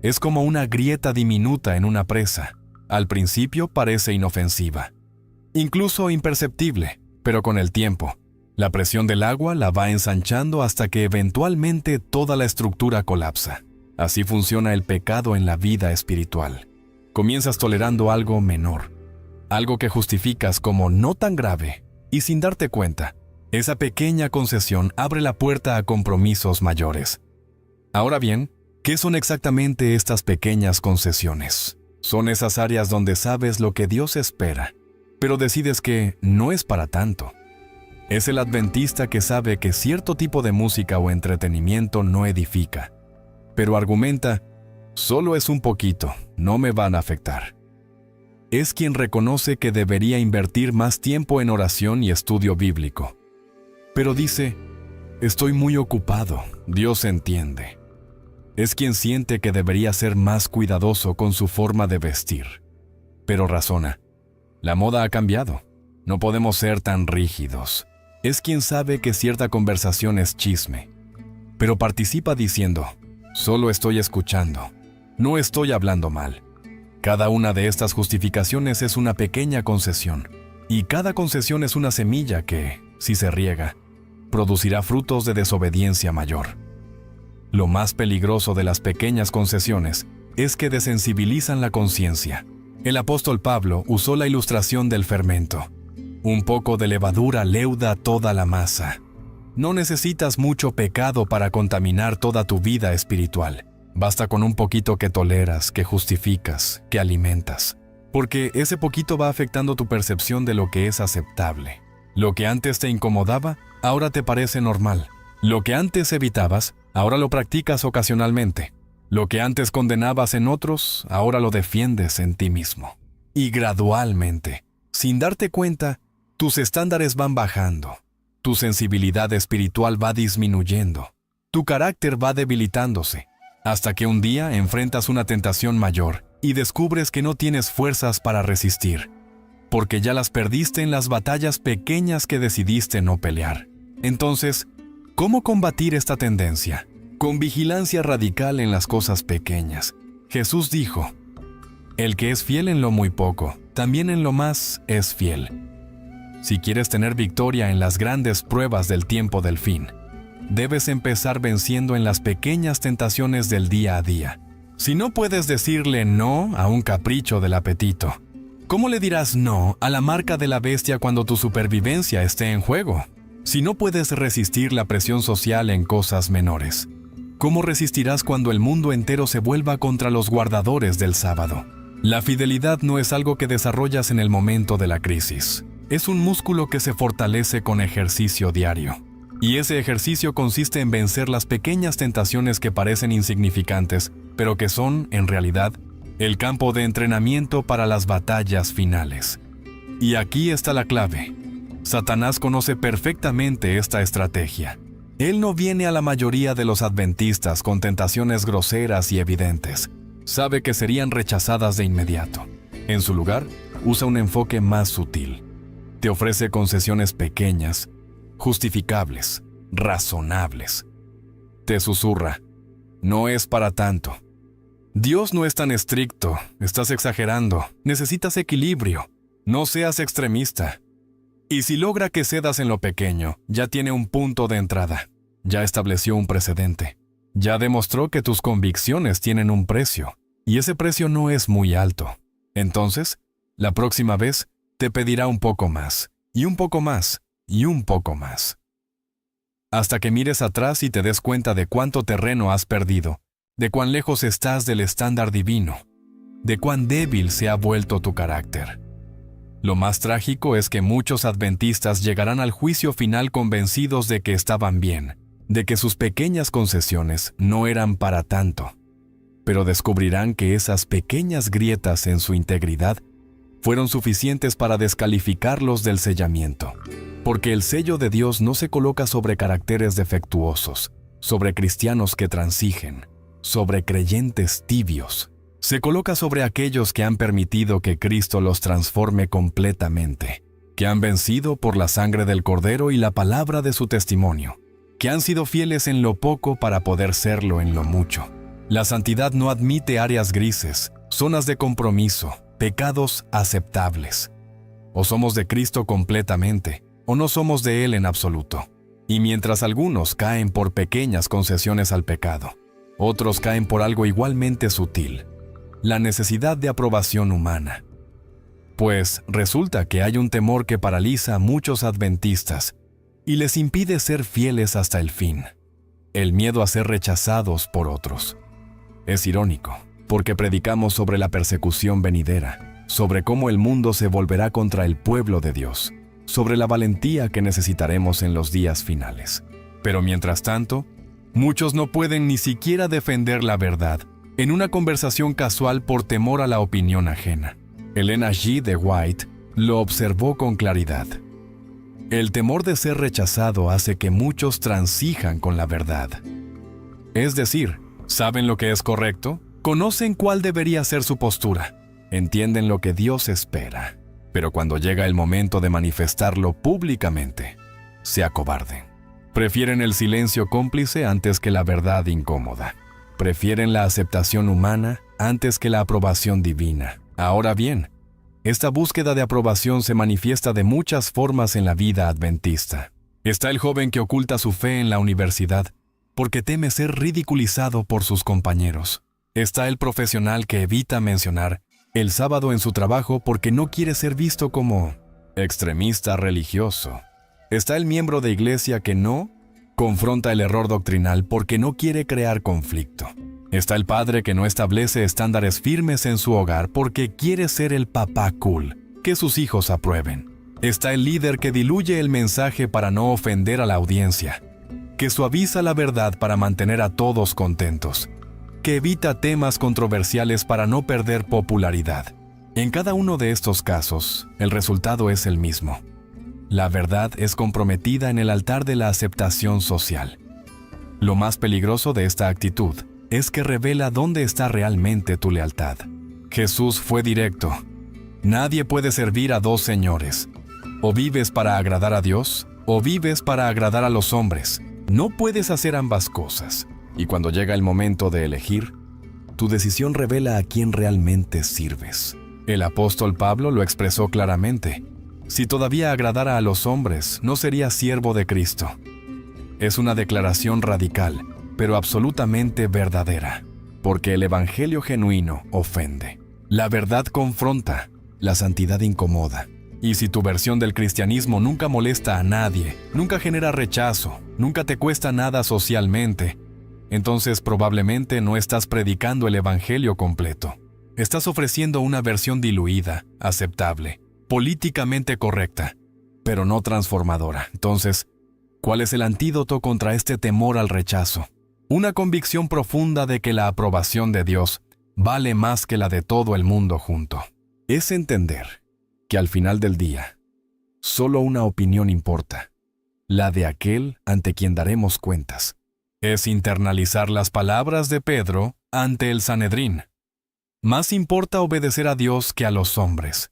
Es como una grieta diminuta en una presa. Al principio parece inofensiva, incluso imperceptible, pero con el tiempo, la presión del agua la va ensanchando hasta que eventualmente toda la estructura colapsa. Así funciona el pecado en la vida espiritual. Comienzas tolerando algo menor, algo que justificas como no tan grave, y sin darte cuenta, esa pequeña concesión abre la puerta a compromisos mayores. Ahora bien, ¿qué son exactamente estas pequeñas concesiones? Son esas áreas donde sabes lo que Dios espera, pero decides que no es para tanto. Es el adventista que sabe que cierto tipo de música o entretenimiento no edifica, pero argumenta, solo es un poquito, no me van a afectar. Es quien reconoce que debería invertir más tiempo en oración y estudio bíblico, pero dice, estoy muy ocupado, Dios entiende. Es quien siente que debería ser más cuidadoso con su forma de vestir, pero razona, la moda ha cambiado, no podemos ser tan rígidos. Es quien sabe que cierta conversación es chisme, pero participa diciendo, solo estoy escuchando, no estoy hablando mal. Cada una de estas justificaciones es una pequeña concesión, y cada concesión es una semilla que, si se riega, producirá frutos de desobediencia mayor. Lo más peligroso de las pequeñas concesiones es que desensibilizan la conciencia. El apóstol Pablo usó la ilustración del fermento. Un poco de levadura leuda toda la masa. No necesitas mucho pecado para contaminar toda tu vida espiritual. Basta con un poquito que toleras, que justificas, que alimentas. Porque ese poquito va afectando tu percepción de lo que es aceptable. Lo que antes te incomodaba, ahora te parece normal. Lo que antes evitabas, ahora lo practicas ocasionalmente. Lo que antes condenabas en otros, ahora lo defiendes en ti mismo. Y gradualmente, sin darte cuenta, tus estándares van bajando. Tu sensibilidad espiritual va disminuyendo. Tu carácter va debilitándose. Hasta que un día enfrentas una tentación mayor y descubres que no tienes fuerzas para resistir, porque ya las perdiste en las batallas pequeñas que decidiste no pelear. Entonces, ¿cómo combatir esta tendencia? Con vigilancia radical en las cosas pequeñas. Jesús dijo, el que es fiel en lo muy poco, también en lo más es fiel. Si quieres tener victoria en las grandes pruebas del tiempo del fin, debes empezar venciendo en las pequeñas tentaciones del día a día. Si no puedes decirle no a un capricho del apetito, ¿cómo le dirás no a la marca de la bestia cuando tu supervivencia esté en juego? Si no puedes resistir la presión social en cosas menores, ¿cómo resistirás cuando el mundo entero se vuelva contra los guardadores del sábado? La fidelidad no es algo que desarrollas en el momento de la crisis. Es un músculo que se fortalece con ejercicio diario. Y ese ejercicio consiste en vencer las pequeñas tentaciones que parecen insignificantes, pero que son, en realidad, el campo de entrenamiento para las batallas finales. Y aquí está la clave. Satanás conoce perfectamente esta estrategia. Él no viene a la mayoría de los adventistas con tentaciones groseras y evidentes. Sabe que serían rechazadas de inmediato. En su lugar, usa un enfoque más sutil. Te ofrece concesiones pequeñas, justificables, razonables. Te susurra, no es para tanto. Dios no es tan estricto, estás exagerando, necesitas equilibrio, no seas extremista. Y si logra que cedas en lo pequeño, ya tiene un punto de entrada, ya estableció un precedente, ya demostró que tus convicciones tienen un precio, y ese precio no es muy alto. Entonces, la próxima vez, te pedirá un poco más, y un poco más, y un poco más. Hasta que mires atrás y te des cuenta de cuánto terreno has perdido, de cuán lejos estás del estándar divino, de cuán débil se ha vuelto tu carácter. Lo más trágico es que muchos adventistas llegarán al juicio final convencidos de que estaban bien, de que sus pequeñas concesiones no eran para tanto, pero descubrirán que esas pequeñas grietas en su integridad fueron suficientes para descalificarlos del sellamiento, porque el sello de Dios no se coloca sobre caracteres defectuosos, sobre cristianos que transigen, sobre creyentes tibios. Se coloca sobre aquellos que han permitido que Cristo los transforme completamente, que han vencido por la sangre del Cordero y la palabra de su testimonio, que han sido fieles en lo poco para poder serlo en lo mucho. La santidad no admite áreas grises, zonas de compromiso, pecados aceptables. O somos de Cristo completamente, o no somos de Él en absoluto. Y mientras algunos caen por pequeñas concesiones al pecado, Otros caen por algo igualmente sutil, la necesidad de aprobación humana. Pues resulta que hay un temor que paraliza a muchos adventistas y les impide ser fieles hasta el fin: el miedo a ser rechazados por otros. Es irónico, porque predicamos sobre la persecución venidera, sobre cómo el mundo se volverá contra el pueblo de Dios, sobre la valentía que necesitaremos en los días finales. Pero mientras tanto, muchos no pueden ni siquiera defender la verdad en una conversación casual por temor a la opinión ajena. Ellen G. de White lo observó con claridad. El temor de ser rechazado hace que muchos transijan con la verdad. Es decir, saben lo que es correcto, conocen cuál debería ser su postura, entienden lo que Dios espera, pero cuando llega el momento de manifestarlo públicamente, se acobarden. Prefieren el silencio cómplice antes que la verdad incómoda. Prefieren la aceptación humana antes que la aprobación divina. Ahora bien, esta búsqueda de aprobación se manifiesta de muchas formas en la vida adventista. Está el joven que oculta su fe en la universidad porque teme ser ridiculizado por sus compañeros. Está el profesional que evita mencionar el sábado en su trabajo porque no quiere ser visto como extremista religioso. Está el miembro de iglesia que no confronta el error doctrinal porque no quiere crear conflicto. Está el padre que no establece estándares firmes en su hogar porque quiere ser el papá cool que sus hijos aprueben. Está el líder que diluye el mensaje para no ofender a la audiencia, que suaviza la verdad para mantener a todos contentos, que evita temas controversiales para no perder popularidad. En cada uno de estos casos, el resultado es el mismo. La verdad es comprometida en el altar de la aceptación social. Lo más peligroso de esta actitud es que revela dónde está realmente tu lealtad. Jesús fue directo. Nadie puede servir a dos señores. O vives para agradar a Dios, o vives para agradar a los hombres. No puedes hacer ambas cosas. Y cuando llega el momento de elegir, tu decisión revela a quién realmente sirves. El apóstol Pablo lo expresó claramente. Si todavía agradara a los hombres, no sería siervo de Cristo. Es una declaración radical, pero absolutamente verdadera, porque el evangelio genuino ofende. La verdad confronta, la santidad incomoda. Y si tu versión del cristianismo nunca molesta a nadie, nunca genera rechazo, nunca te cuesta nada socialmente, entonces probablemente no estás predicando el evangelio completo. Estás ofreciendo una versión diluida, aceptable, políticamente correcta, pero no transformadora. Entonces, ¿cuál es el antídoto contra este temor al rechazo? Una convicción profunda de que la aprobación de Dios vale más que la de todo el mundo junto. Es entender que al final del día, solo una opinión importa, la de aquel ante quien daremos cuentas. Es internalizar las palabras de Pedro ante el Sanedrín. Más importa obedecer a Dios que a los hombres.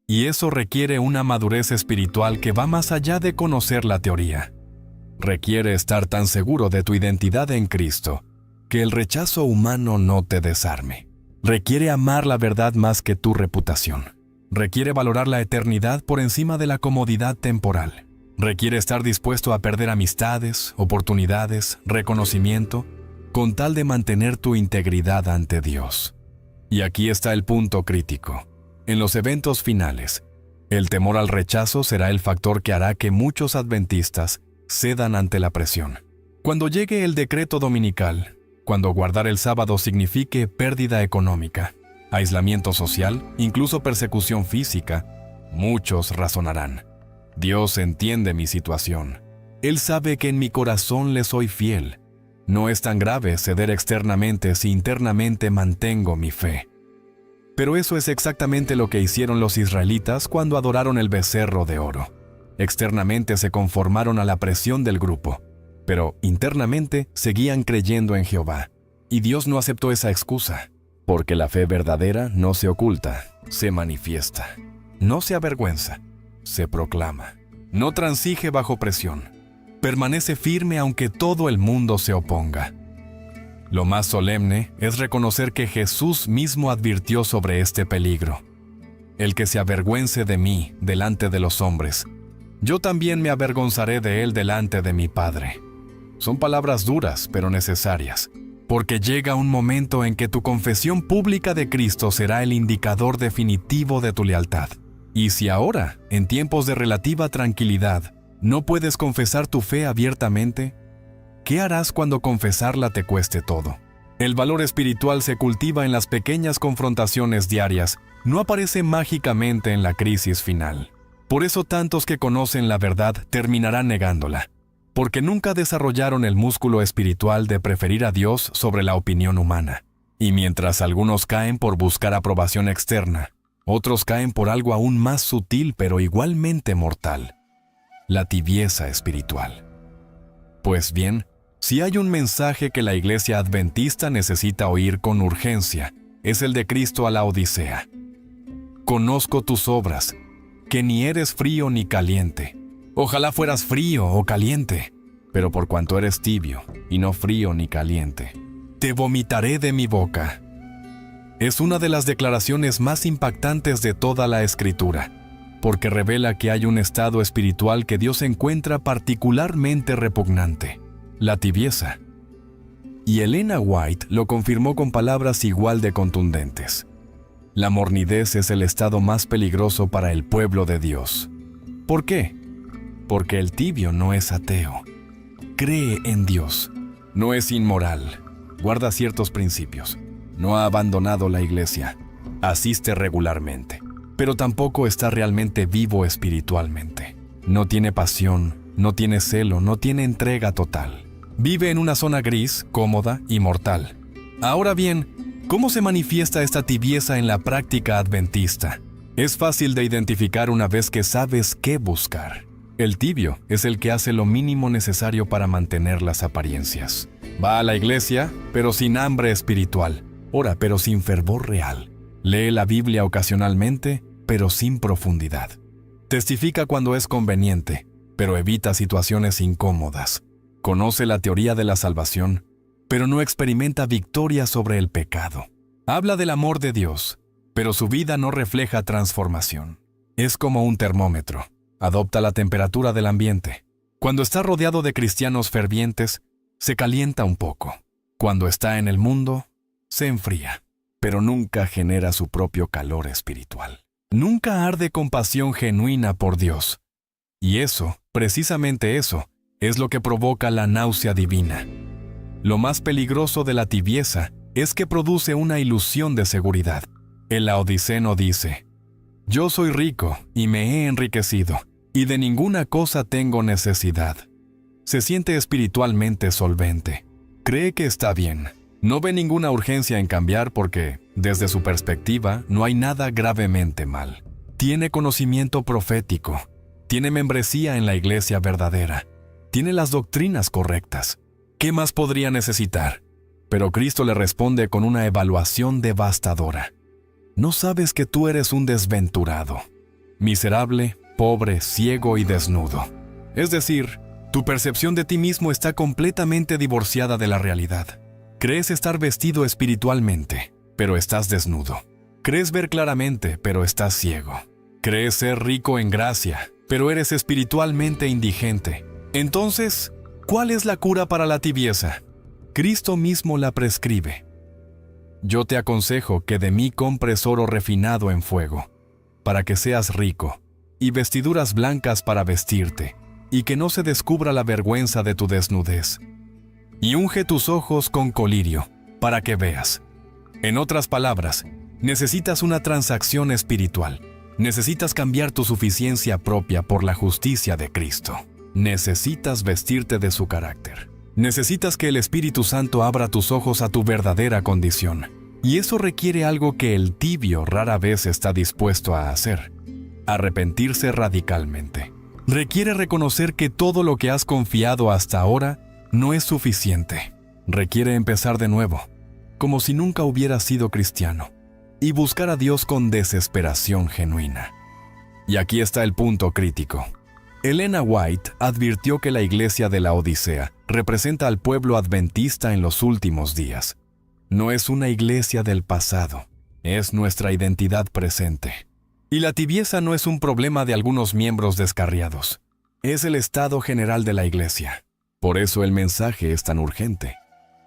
Y eso requiere una madurez espiritual que va más allá de conocer la teoría. Requiere estar tan seguro de tu identidad en Cristo que el rechazo humano no te desarme. Requiere amar la verdad más que tu reputación. Requiere valorar la eternidad por encima de la comodidad temporal. Requiere estar dispuesto a perder amistades, oportunidades, reconocimiento, con tal de mantener tu integridad ante Dios. Y aquí está el punto crítico. En los eventos finales, el temor al rechazo será el factor que hará que muchos adventistas cedan ante la presión. Cuando llegue el decreto dominical, cuando guardar el sábado signifique pérdida económica, aislamiento social, incluso persecución física, muchos razonarán: Dios entiende mi situación. Él sabe que en mi corazón le soy fiel. No es tan grave ceder externamente si internamente mantengo mi fe. Pero eso es exactamente lo que hicieron los israelitas cuando adoraron el becerro de oro. Externamente se conformaron a la presión del grupo, pero internamente seguían creyendo en Jehová. Y Dios no aceptó esa excusa, porque la fe verdadera no se oculta, se manifiesta. No se avergüenza, se proclama. No transige bajo presión. Permanece firme aunque todo el mundo se oponga. Lo más solemne es reconocer que Jesús mismo advirtió sobre este peligro. El que se avergüence de mí delante de los hombres, yo también me avergonzaré de él delante de mi Padre. Son palabras duras, pero necesarias, porque llega un momento en que tu confesión pública de Cristo será el indicador definitivo de tu lealtad. Y si ahora, en tiempos de relativa tranquilidad, no puedes confesar tu fe abiertamente, ¿qué harás cuando confesarla te cueste todo? El valor espiritual se cultiva en las pequeñas confrontaciones diarias, no aparece mágicamente en la crisis final. Por eso tantos que conocen la verdad terminarán negándola, porque nunca desarrollaron el músculo espiritual de preferir a Dios sobre la opinión humana. Y mientras algunos caen por buscar aprobación externa, otros caen por algo aún más sutil pero igualmente mortal: la tibieza espiritual. Pues bien, si hay un mensaje que la Iglesia Adventista necesita oír con urgencia, es el de Cristo a la Odisea. Conozco tus obras, que ni eres frío ni caliente. Ojalá fueras frío o caliente, pero por cuanto eres tibio y no frío ni caliente, te vomitaré de mi boca. Es una de las declaraciones más impactantes de toda la Escritura, porque revela que hay un estado espiritual que Dios encuentra particularmente repugnante: la tibieza. Y Elena White lo confirmó con palabras igual de contundentes. La mornidez es el estado más peligroso para el pueblo de Dios. ¿Por qué? Porque el tibio no es ateo. Cree en Dios. No es inmoral. Guarda ciertos principios. No ha abandonado la iglesia. Asiste regularmente. Pero tampoco está realmente vivo espiritualmente. No tiene pasión, no tiene celo, no tiene entrega total. Vive en una zona gris, cómoda y mortal. Ahora bien, ¿cómo se manifiesta esta tibieza en la práctica adventista? Es fácil de identificar una vez que sabes qué buscar. El tibio es el que hace lo mínimo necesario para mantener las apariencias. Va a la iglesia, pero sin hambre espiritual. Ora, pero sin fervor real. Lee la Biblia ocasionalmente, pero sin profundidad. Testifica cuando es conveniente, pero evita situaciones incómodas. Conoce la teoría de la salvación, pero no experimenta victoria sobre el pecado. Habla del amor de Dios, pero su vida no refleja transformación. Es como un termómetro. Adopta la temperatura del ambiente. Cuando está rodeado de cristianos fervientes, se calienta un poco. Cuando está en el mundo, se enfría, pero nunca genera su propio calor espiritual. Nunca arde con pasión genuina por Dios. Y eso, precisamente eso, es lo que provoca la náusea divina. Lo más peligroso de la tibieza es que produce una ilusión de seguridad. El laodiceno dice: yo soy rico y me he enriquecido, y de ninguna cosa tengo necesidad. Se siente espiritualmente solvente. Cree que está bien. No ve ninguna urgencia en cambiar porque, desde su perspectiva, no hay nada gravemente mal. Tiene conocimiento profético. Tiene membresía en la iglesia verdadera. Tiene las doctrinas correctas. ¿Qué más podría necesitar? Pero Cristo le responde con una evaluación devastadora. No sabes que tú eres un desventurado, miserable, pobre, ciego y desnudo. Es decir, tu percepción de ti mismo está completamente divorciada de la realidad. Crees estar vestido espiritualmente, pero estás desnudo. Crees ver claramente, pero estás ciego. Crees ser rico en gracia, pero eres espiritualmente indigente. Entonces, ¿cuál es la cura para la tibieza? Cristo mismo la prescribe. Yo te aconsejo que de mí compres oro refinado en fuego, para que seas rico, y vestiduras blancas para vestirte, y que no se descubra la vergüenza de tu desnudez. Y unge tus ojos con colirio, para que veas. En otras palabras, necesitas una transacción espiritual. Necesitas cambiar tu suficiencia propia por la justicia de Cristo. Necesitas vestirte de su carácter. Necesitas que el Espíritu Santo abra tus ojos a tu verdadera condición. Y eso requiere algo que el tibio rara vez está dispuesto a hacer: arrepentirse radicalmente. Requiere reconocer que todo lo que has confiado hasta ahora no es suficiente. Requiere empezar de nuevo, como si nunca hubieras sido cristiano, y buscar a Dios con desesperación genuina. Y aquí está el punto crítico. Elena White advirtió que la iglesia de la Odisea representa al pueblo adventista en los últimos días. No es una iglesia del pasado, es nuestra identidad presente. Y la tibieza no es un problema de algunos miembros descarriados, es el estado general de la iglesia. Por eso el mensaje es tan urgente.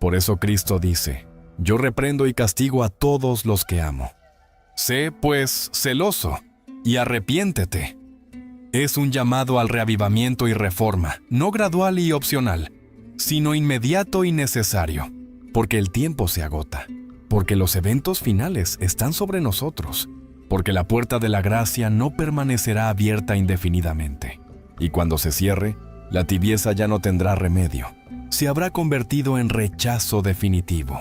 Por eso Cristo dice, yo reprendo y castigo a todos los que amo. Sé, pues, celoso y arrepiéntete. Es un llamado al reavivamiento y reforma, no gradual y opcional, sino inmediato y necesario, porque el tiempo se agota, porque los eventos finales están sobre nosotros, porque la puerta de la gracia no permanecerá abierta indefinidamente, y cuando se cierre, la tibieza ya no tendrá remedio, se habrá convertido en rechazo definitivo.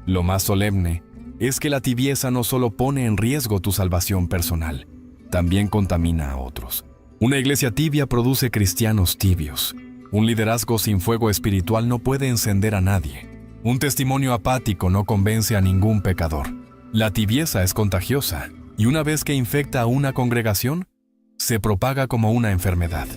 Lo más solemne es que la tibieza no solo pone en riesgo tu salvación personal, también contamina a otros. Una iglesia tibia produce cristianos tibios. Un liderazgo sin fuego espiritual no puede encender a nadie. Un testimonio apático no convence a ningún pecador. La tibieza es contagiosa, y una vez que infecta a una congregación, se propaga como una enfermedad.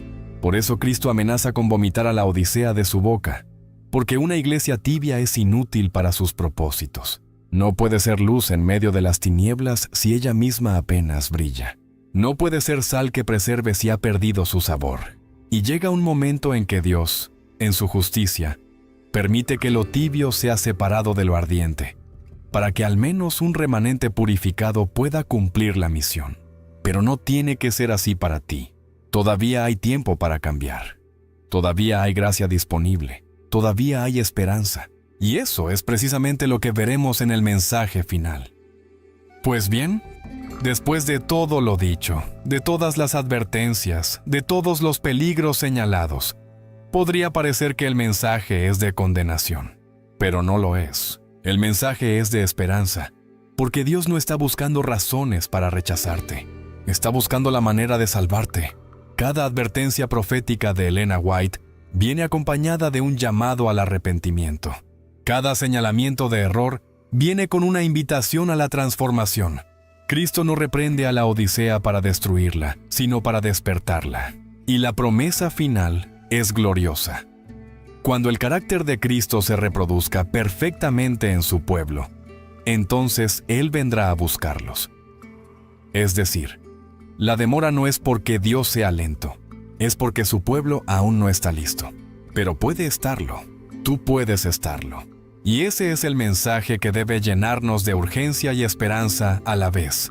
Por eso Cristo amenaza con vomitar a la Odisea de su boca, porque una iglesia tibia es inútil para sus propósitos. No puede ser luz en medio de las tinieblas si ella misma apenas brilla. No puede ser sal que preserve si ha perdido su sabor. Y llega un momento en que Dios, en su justicia, permite que lo tibio sea separado de lo ardiente, para que al menos un remanente purificado pueda cumplir la misión. Pero no tiene que ser así para ti. Todavía hay tiempo para cambiar. Todavía hay gracia disponible. Todavía hay esperanza. Y eso es precisamente lo que veremos en el mensaje final. Pues bien, después de todo lo dicho, de todas las advertencias, de todos los peligros señalados, podría parecer que el mensaje es de condenación, pero no lo es. El mensaje es de esperanza, porque Dios no está buscando razones para rechazarte, está buscando la manera de salvarte. Cada advertencia profética de Ellen White viene acompañada de un llamado al arrepentimiento. Cada señalamiento de error viene con una invitación a la transformación. Cristo no reprende a la Odisea para destruirla, sino para despertarla. Y la promesa final es gloriosa. Cuando el carácter de Cristo se reproduzca perfectamente en su pueblo, entonces Él vendrá a buscarlos. Es decir, la demora no es porque Dios sea lento, es porque su pueblo aún no está listo. Pero puede estarlo. Tú puedes estarlo. Y ese es el mensaje que debe llenarnos de urgencia y esperanza a la vez.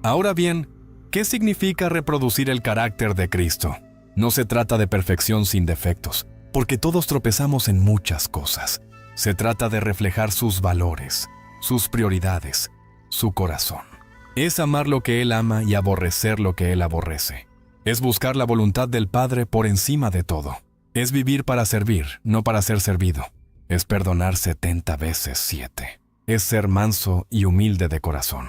Ahora bien, ¿qué significa reproducir el carácter de Cristo? No se trata de perfección sin defectos, porque todos tropezamos en muchas cosas. Se trata de reflejar sus valores, sus prioridades, su corazón. Es amar lo que Él ama y aborrecer lo que Él aborrece. Es buscar la voluntad del Padre por encima de todo. Es vivir para servir, no para ser servido. Es perdonar 70 veces 7. Es ser manso y humilde de corazón.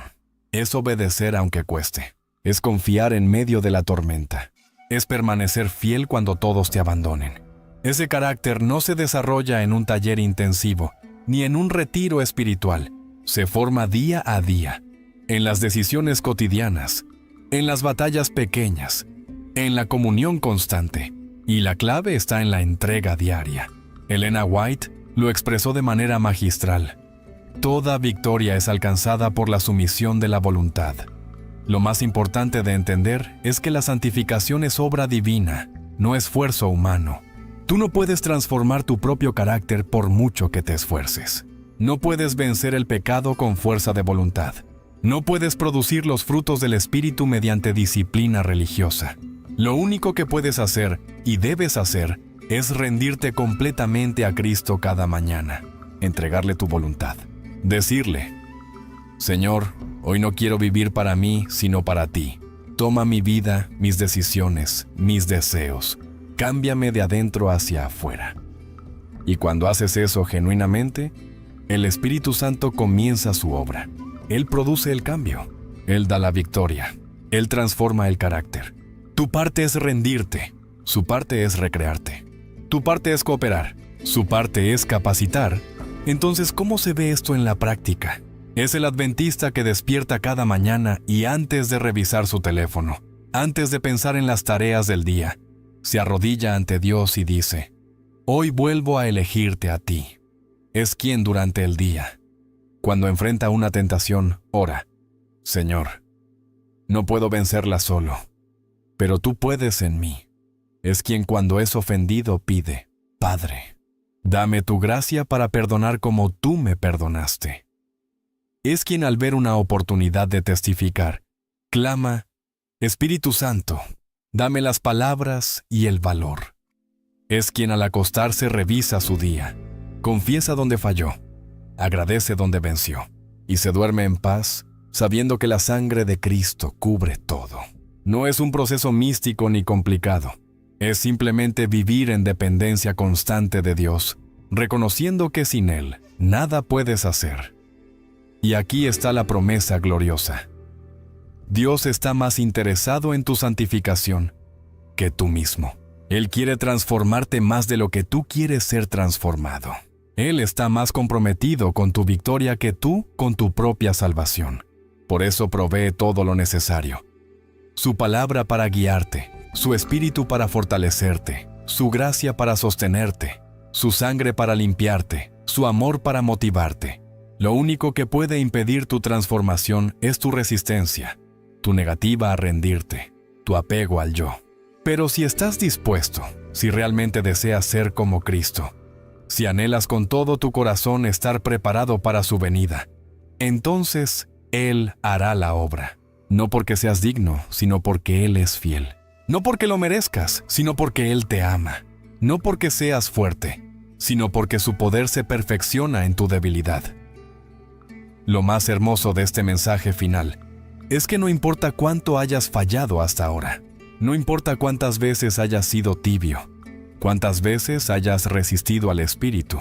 Es obedecer aunque cueste. Es confiar en medio de la tormenta. Es permanecer fiel cuando todos te abandonen. Ese carácter no se desarrolla en un taller intensivo, ni en un retiro espiritual. Se forma día a día, en las decisiones cotidianas, en las batallas pequeñas, en la comunión constante. Y la clave está en la entrega diaria. Ellen White lo expresó de manera magistral. Toda victoria es alcanzada por la sumisión de la voluntad. Lo más importante de entender es que la santificación es obra divina, no esfuerzo humano. Tú no puedes transformar tu propio carácter por mucho que te esfuerces. No puedes vencer el pecado con fuerza de voluntad. No puedes producir los frutos del Espíritu mediante disciplina religiosa. Lo único que puedes hacer y debes hacer es rendirte completamente a Cristo cada mañana, entregarle tu voluntad, decirle: Señor, hoy no quiero vivir para mí, sino para ti. Toma mi vida, mis decisiones, mis deseos. Cámbiame de adentro hacia afuera. Y cuando haces eso genuinamente, el Espíritu Santo comienza su obra. Él produce el cambio. Él da la victoria. Él transforma el carácter. Tu parte es rendirte. Su parte es recrearte. Tu parte es cooperar. Su parte es capacitar. Entonces, ¿cómo se ve esto en la práctica? Es el adventista que despierta cada mañana y antes de revisar su teléfono, antes de pensar en las tareas del día, se arrodilla ante Dios y dice: Hoy vuelvo a elegirte a ti. Es quien durante el día, cuando enfrenta una tentación, ora: Señor, no puedo vencerla solo, pero tú puedes en mí. Es quien cuando es ofendido pide: Padre, Dame tu gracia para perdonar como tú me perdonaste. Es quien al ver una oportunidad de testificar, clama, Espíritu Santo, dame las palabras y el valor. Es quien al acostarse revisa su día, confiesa donde falló, agradece donde venció, y se duerme en paz, sabiendo que la sangre de Cristo cubre todo. No es un proceso místico ni complicado. Es simplemente vivir en dependencia constante de Dios, reconociendo que sin Él nada puedes hacer. Y aquí está la promesa gloriosa. Dios está más interesado en tu santificación que tú mismo. Él quiere transformarte más de lo que tú quieres ser transformado. Él está más comprometido con tu victoria que tú con tu propia salvación. Por eso provee todo lo necesario. Su palabra para guiarte, su espíritu para fortalecerte, su gracia para sostenerte, su sangre para limpiarte, su amor para motivarte. Lo único que puede impedir tu transformación es tu resistencia, tu negativa a rendirte, tu apego al yo. Pero si estás dispuesto, si realmente deseas ser como Cristo, si anhelas con todo tu corazón estar preparado para su venida, entonces Él hará la obra. No porque seas digno, sino porque Él es fiel. No porque lo merezcas, sino porque Él te ama. No porque seas fuerte, sino porque su poder se perfecciona en tu debilidad. Lo más hermoso de este mensaje final es que no importa cuánto hayas fallado hasta ahora, no importa cuántas veces hayas sido tibio, cuántas veces hayas resistido al Espíritu,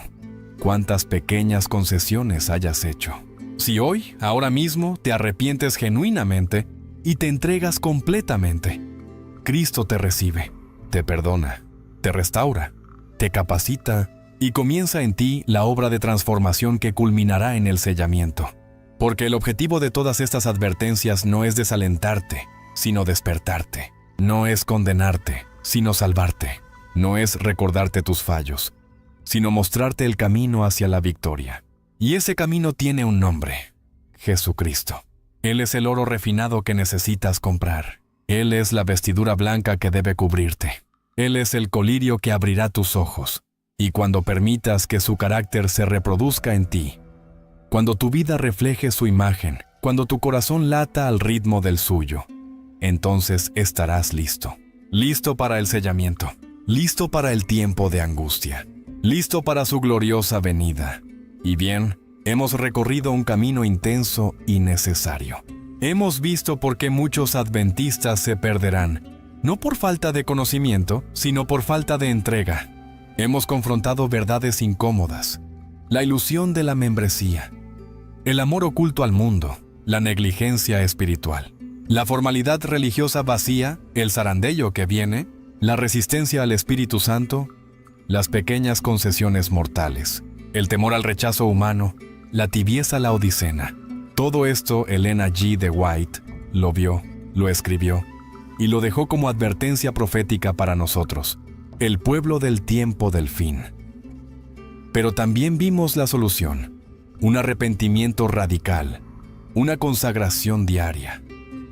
cuántas pequeñas concesiones hayas hecho. Si hoy, ahora mismo, te arrepientes genuinamente y te entregas completamente, Cristo te recibe, te perdona, te restaura, te capacita y comienza en ti la obra de transformación que culminará en el sellamiento. Porque el objetivo de todas estas advertencias no es desalentarte, sino despertarte. No es condenarte, sino salvarte. No es recordarte tus fallos, sino mostrarte el camino hacia la victoria. Y ese camino tiene un nombre: Jesucristo. Él es el oro refinado que necesitas comprar. Él es la vestidura blanca que debe cubrirte. Él es el colirio que abrirá tus ojos. Y cuando permitas que su carácter se reproduzca en ti, cuando tu vida refleje su imagen, cuando tu corazón lata al ritmo del suyo, entonces estarás listo. Listo para el sellamiento. Listo para el tiempo de angustia. Listo para su gloriosa venida. Y bien, hemos recorrido un camino intenso y necesario. Hemos visto por qué muchos adventistas se perderán, no por falta de conocimiento, sino por falta de entrega. Hemos confrontado verdades incómodas, la ilusión de la membresía, el amor oculto al mundo, la negligencia espiritual, la formalidad religiosa vacía, el zarandello que viene, la resistencia al Espíritu Santo, las pequeñas concesiones mortales, el temor al rechazo humano, la tibieza laodicena. Todo esto Elena G. de White lo vio, lo escribió y lo dejó como advertencia profética para nosotros, el pueblo del tiempo del fin. Pero también vimos la solución, un arrepentimiento radical, una consagración diaria,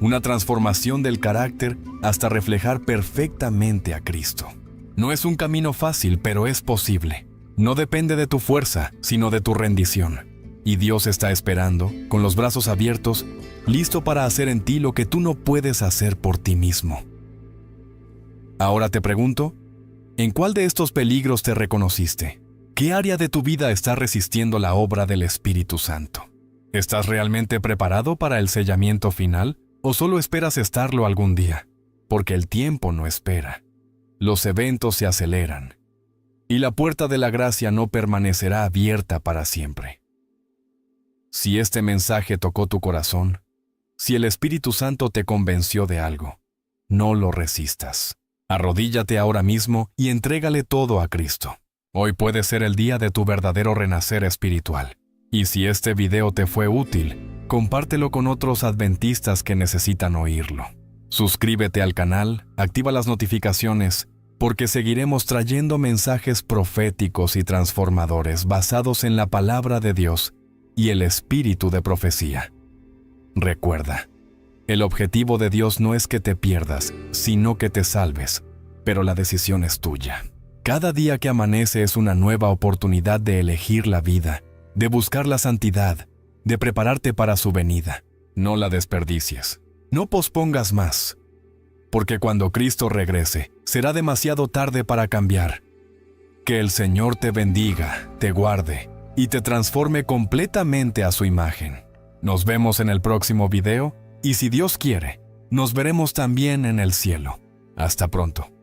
una transformación del carácter hasta reflejar perfectamente a Cristo. No es un camino fácil, pero es posible. No depende de tu fuerza, sino de tu rendición. Y Dios está esperando, con los brazos abiertos, listo para hacer en ti lo que tú no puedes hacer por ti mismo. Ahora te pregunto, ¿en cuál de estos peligros te reconociste? ¿Qué área de tu vida está resistiendo la obra del Espíritu Santo? ¿Estás realmente preparado para el sellamiento final o solo esperas estarlo algún día? Porque el tiempo no espera. Los eventos se aceleran y la puerta de la gracia no permanecerá abierta para siempre. Si este mensaje tocó tu corazón, si el Espíritu Santo te convenció de algo, no lo resistas. Arrodíllate ahora mismo y entrégale todo a Cristo. Hoy puede ser el día de tu verdadero renacer espiritual. Y si este video te fue útil, compártelo con otros adventistas que necesitan oírlo. Suscríbete al canal, activa las notificaciones, porque seguiremos trayendo mensajes proféticos y transformadores basados en la palabra de Dios y el espíritu de profecía. Recuerda, el objetivo de Dios no es que te pierdas, sino que te salves, pero la decisión es tuya. Cada día que amanece es una nueva oportunidad de elegir la vida, de buscar la santidad, de prepararte para su venida. No la desperdicies. No pospongas más, porque cuando Cristo regrese, será demasiado tarde para cambiar. Que el Señor te bendiga, te guarde y te transforme completamente a su imagen. Nos vemos en el próximo video y si Dios quiere, nos veremos también en el cielo. Hasta pronto.